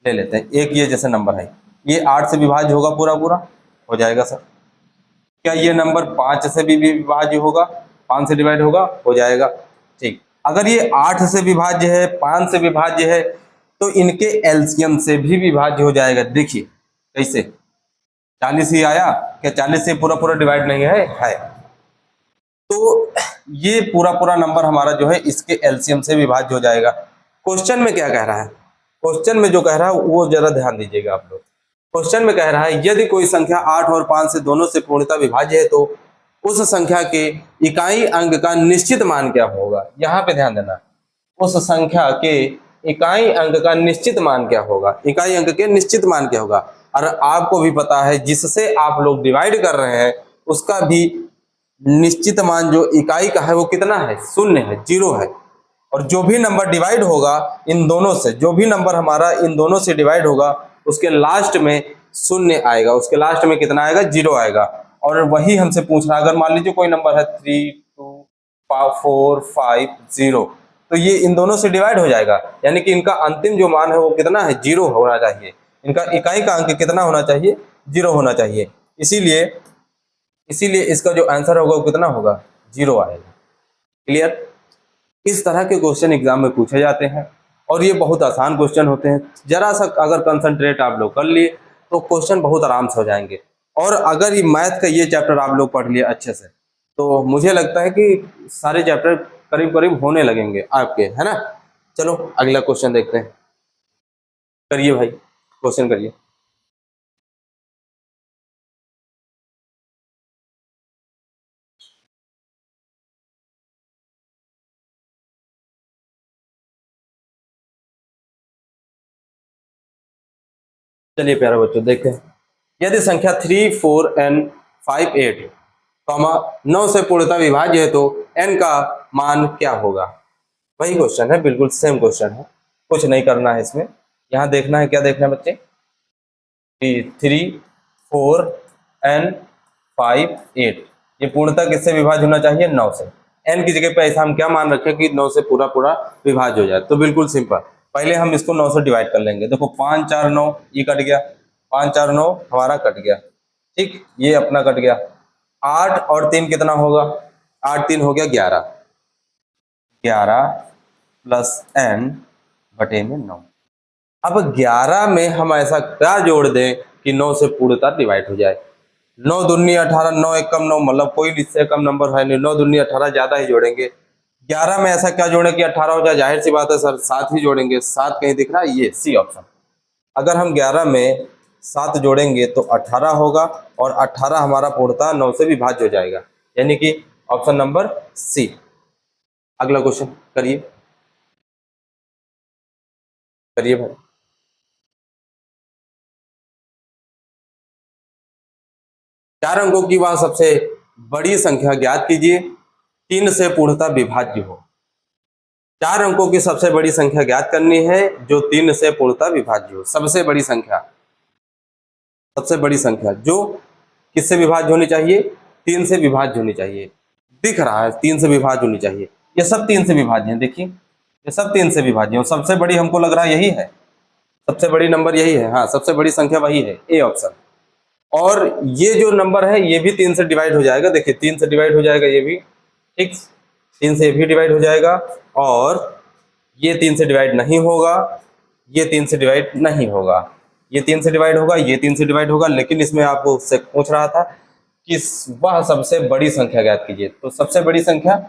ले लेते हैं, एक ये जैसे नंबर है, ये 8 से विभाज्य होगा, पूरा पूरा हो जाएगा सर। क्या ये नंबर 5 से भी विभाज्य होगा, 5 से डिवाइड होगा, हो जाएगा। ठीक, अगर ये 8 से विभाज्य है, 5 से विभाज्य है तो इनके एलसीएम से भी विभाज्य हो जाएगा। देखिए कैसे, 40 ही आया, क्या 40 से पूरा पूरा डिवाइड नहीं है। तो ये पूरा पूरा नंबर हमारा जो है इसके एलसीएम से विभाज्य हो जाएगा। क्वेश्चन में क्या कह रहा है, क्वेश्चन में जो कह रहा है वो जरा ध्यान दीजिएगा आप लोग। क्वेश्चन में कह रहा है यदि कोई संख्या 8 और 5 से दोनों से पूर्णतः विभाज्य है तो उस संख्या के इकाई अंक का निश्चित मान क्या होगा। यहाँ पे ध्यान देना, उस संख्या के इकाई अंक का निश्चित मान क्या होगा, इकाई अंक के निश्चित मान क्या होगा। और आपको भी पता है जिससे आप लोग डिवाइड कर रहे हैं उसका भी निश्चित मान जो इकाई का है वो कितना है, 0 है, 0 है। और जो भी नंबर डिवाइड होगा इन दोनों से, जो भी नंबर हमारा इन दोनों से डिवाइड होगा उसके लास्ट में 0 आएगा, उसके लास्ट में कितना आएगा, 0 आएगा। और वही हमसे पूछ रहा है, अगर मान लीजिए कोई नंबर है 3, 2, 4, 5, 0 तो ये इन दोनों से डिवाइड हो जाएगा, यानी कि इनका अंतिम जो मान है वो कितना है, 0 होना चाहिए। इनका इकाई का अंक कितना होना चाहिए, 0 होना चाहिए। इसीलिए इसका जो आंसर होगा वो कितना होगा, 0 आएगा। क्लियर। इस तरह के क्वेश्चन एग्जाम में पूछे जाते हैं और ये बहुत आसान क्वेश्चन होते हैं। जरा सा अगर कंसंट्रेट आप लोग कर लिए तो क्वेश्चन बहुत आराम से हो जाएंगे। और अगर ये मैथ का ये चैप्टर आप लोग पढ़ लिए अच्छे से तो मुझे लगता है कि सारे चैप्टर करीब करीब होने लगेंगे आपके, है ना। चलो अगला क्वेश्चन देखते हैं। करिए भाई, क्वेश्चन करिए। चलिए प्यारे बच्चों देखते हैं। यदि संख्या 3, 4 एंड 5, 8 कॉमा 9 से पूर्णतः विभाज्य है तो n का मान क्या होगा। वही क्वेश्चन है, बिल्कुल सेम क्वेश्चन है, कुछ नहीं करना है इसमें। यहाँ देखना है, क्या देखना है बच्चे, 3, 4 एंड 5, 8 ये पूर्णतः किससे विभाज्य होना चाहिए, 9 से। n की जगह पे ऐसा हम क्या मान रखें कि 9 से पूरा पूरा विभाज्य हो जाए। तो बिल्कुल सिंपल, पहले हम इसको 9 से डिवाइड कर लेंगे। देखो 5, 4, 9 ये कट गया, 5, 4, 9 हमारा कट गया, ठीक, ये अपना कट गया। 8 और 3 कितना होगा, 8, 3 हो गया 11, 11 प्लस n बटे में 9। अब 11 में हम ऐसा क्या जोड़ दें कि 9 से पूर्णतः डिवाइड हो जाए। 9 दूनी 18, 9 एक कम 9, मतलब कोई इससे कम नंबर है नहीं, 9 दूनी 18 ज्यादा ही जोड़ेंगे। 11 में ऐसा क्या जोड़े कि 18 हो जाए, जाहिर सी बात है सर 7 ही जोड़ेंगे। 7 कहीं दिख रहा है, ये सी ऑप्शन। अगर हम 11 में 7 जोड़ेंगे तो 18 होगा और 18 हमारा पूर्णतः 9 से विभाज्य हो जाएगा, यानी कि ऑप्शन नंबर सी। अगला क्वेश्चन करिए, करिए भाई। चार अंकों की वह सबसे बड़ी संख्या ज्ञात कीजिए 3 से पूर्णतः विभाज्य हो। 4 अंकों की सबसे बड़ी संख्या ज्ञात करनी है जो 3 से पूर्णतः विभाज्य हो। सबसे बड़ी संख्या जो किससे विभाज्य होनी चाहिए, 3 से विभाज्य होनी चाहिए। दिख रहा है 3 से विभाज्य होनी चाहिए, ये सब 3 से विभाज्य हैं। देखिए ये सब 3 से विभाज्य हैं। सबसे बड़ी हमको लग रहा है यही है, सबसे बड़ी नंबर यही है, हाँ सबसे बड़ी संख्या वही है, ए ऑप्शन। और ये जो नंबर है ये भी 3 से डिवाइड हो जाएगा। देखिए 3 से डिवाइड हो जाएगा ये भी, ठीक, 3 से भी डिवाइड हो जाएगा। और ये 3 से डिवाइड नहीं होगा, ये 3 से डिवाइड नहीं होगा। ये 3 से डिवाइड होगा, ये 3 से डिवाइड होगा, लेकिन इसमें आपको उससे पूछ रहा था कि वह सबसे बड़ी संख्या ज्ञात कीजिए। तो सबसे बड़ी संख्या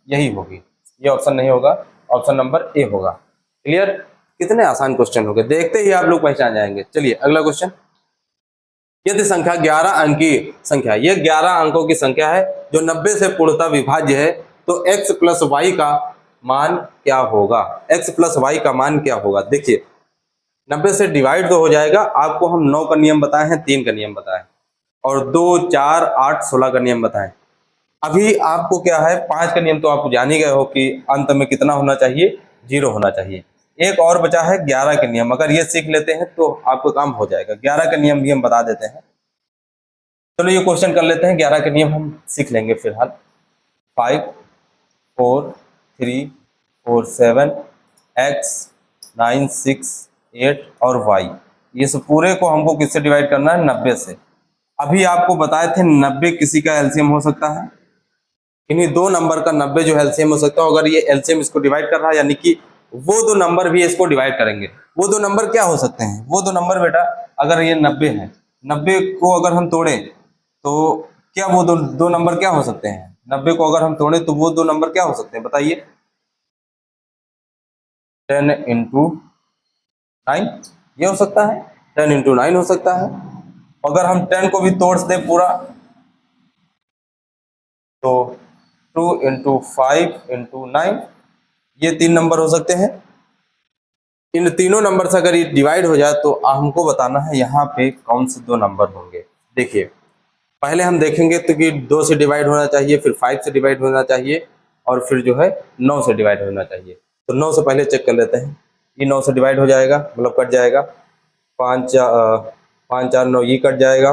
यही होगी, ये ऑप्शन नहीं होगा, ऑप्शन नंबर ए होगा। क्लियर? कितने आसान क्वेश्चन हो गए, देखते ही आप लोग पहचान जाएंगे। चलिए अगला क्वेश्चन। यदि संख्या 11 अंक की संख्या, ये 11 अंकों की संख्या है जो 90 से पूर्णतः विभाज्य है, तो x प्लस वाई का मान क्या होगा? x प्लस वाई का मान क्या होगा? देखिए 90 से डिवाइड तो हो जाएगा, आपको हम 9 का नियम बताए हैं, 3 का नियम बताए और 2, 4, 8, 16 का नियम बताएं। अभी आपको क्या है, 5 का नियम तो आप जान ही गए हो कि अंत में कितना होना चाहिए, 0 होना चाहिए। एक और बचा है 11 का नियम, अगर ये सीख लेते हैं तो आपको काम हो जाएगा। 11 का नियम भी हम बता देते हैं। चलो ये क्वेश्चन कर लेते हैं, 11 के नियम हम सीख लेंगे फिलहाल। 5, 4, 3, 4, 7, x, 9, 6, 8 और y, ये सब पूरे को हमको किससे डिवाइड करना है? 90 से। अभी आपको बताए थे 90 किसी का एलसीएम हो सकता है, इन्हीं दो नंबर का 90 जो एलसीएम हो सकता है। अगर ये एलसीएम इसको डिवाइड कर रहा है, यानी कि वो दो नंबर भी इसको डिवाइड करेंगे। वो दो नंबर क्या हो सकते हैं? वो दो नंबर बेटा, अगर ये 90 है, 90 को अगर हम तोड़ें तो क्या वो दो नंबर क्या हो सकते हैं? 90 को अगर हम तोड़ें तो वो दो नंबर क्या हो सकते हैं बताइए? 10 इंटू 9 ये हो सकता है, 10 इंटू 9 हो सकता है। अगर हम 10 को भी तोड़ दें पूरा तो 2 इंटू 5 इंटू 9, ये 3 नंबर हो सकते हैं। इन तीनों नंबर से अगर ये डिवाइड हो जाए तो हमको बताना है यहाँ पे कौन से दो नंबर होंगे। देखिए पहले हम देखेंगे तो कि 2 से डिवाइड होना चाहिए, फिर 5 से डिवाइड होना चाहिए और फिर जो है 9 से डिवाइड होना चाहिए। तो 9 से पहले चेक कर लेते हैं। ये 9 से डिवाइड हो जाएगा, मतलब कट जाएगा। 5, 4, 9 ये कट जाएगा।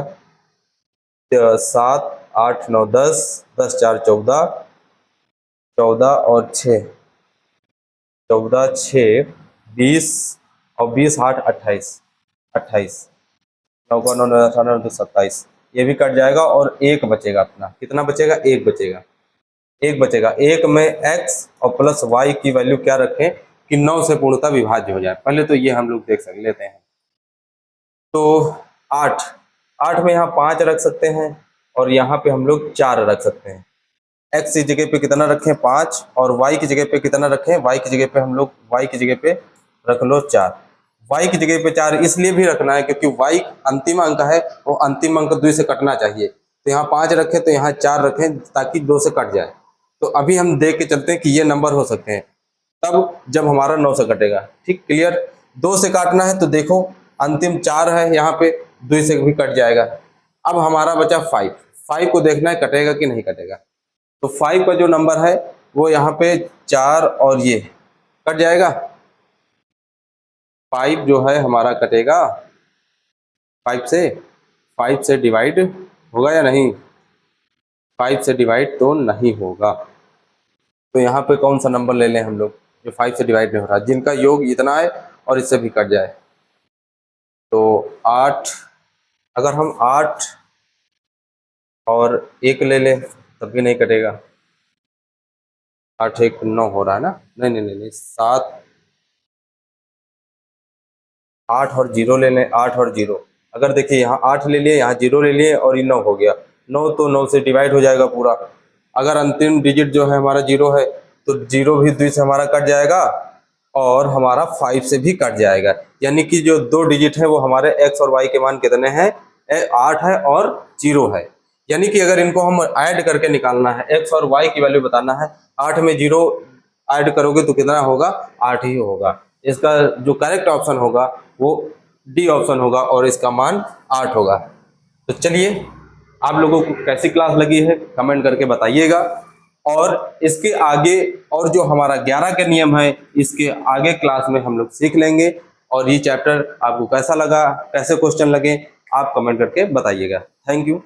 7, 8, 9, 10, 10, 4, 14, 14 और 6, 14, 6, 20 और 20, 8, 28, 28, 9 का 9, 9, 18, 9, 27, ये भी कट जाएगा और एक बचेगा अपना। कितना बचेगा? एक बचेगा। एक बचेगा, एक में x और प्लस y की वैल्यू क्या रखें कि 9 से पूर्णतः विभाज्य हो जाए। पहले तो ये हम लोग देख लेते हैं। तो 8 में यहाँ 5 रख सकते हैं और यहाँ पे हम लोग 4 रख सकते हैं। x की जगह पे कितना रखें? 5, और y की जगह पे कितना रखें? y की जगह पे हम लोग y की जगह पे रख लो 4। y की जगह पे 4 इसलिए भी रखना है क्योंकि y अंतिम अंक है, वो अंतिम अंक 2 से कटना चाहिए। तो यहाँ 5 रखें तो यहाँ 4 रखें ताकि 2 से कट जाए। तो अभी हम देख के चलते हैं कि ये नंबर हो सकते हैं तब जब हमारा 9 से कटेगा। ठीक, क्लियर? 2 से काटना है तो देखो अंतिम 4 है, यहाँ पे 2 से भी कट जाएगा। अब हमारा बचा 5 को देखना है कटेगा कि नहीं कटेगा। तो 5 का जो नंबर है वो यहाँ पे 4 और ये कट जाएगा। 5 जो है हमारा कटेगा 5 से डिवाइड होगा या नहीं? 5 से डिवाइड तो नहीं होगा। तो यहाँ पे कौन सा नंबर ले लें हम लोग जो 5 से डिवाइड नहीं हो रहा, जिनका योग इतना है और इससे भी कट जाए? तो 8, अगर हम 8 और 1 ले लें तब भी नहीं कटेगा। 8, 1, 9 हो रहा है ना? नहीं 7, 8 और 0 ले लें। 8 और 0, अगर देखिए यहाँ 8 ले लिए, यहाँ 0 ले लिए और ये 9 हो गया। 9 तो 9 से डिवाइड हो जाएगा पूरा। अगर अंतिम डिजिट जो है हमारा 0 है तो 0 भी 2 से हमारा कट जाएगा और हमारा 5 से भी कट जाएगा। यानी कि जो 2 डिजिट है वो हमारे x और y के मान कितने हैं? 8 है और 0 है। यानी कि अगर इनको हम ऐड करके निकालना है, x और y की वैल्यू बताना है, 8 में 0 ऐड करोगे तो कितना होगा? 8 ही होगा। इसका जो करेक्ट ऑप्शन होगा वो डी ऑप्शन होगा और इसका मान 8 होगा। तो चलिए, आप लोगों को कैसी क्लास लगी है कमेंट करके बताइएगा। और इसके आगे और जो हमारा 11 के नियम है इसके आगे क्लास में हम लोग सीख लेंगे। और ये चैप्टर आपको कैसा लगा, कैसे क्वेश्चन लगे, आप कमेंट करके बताइएगा। Thank you.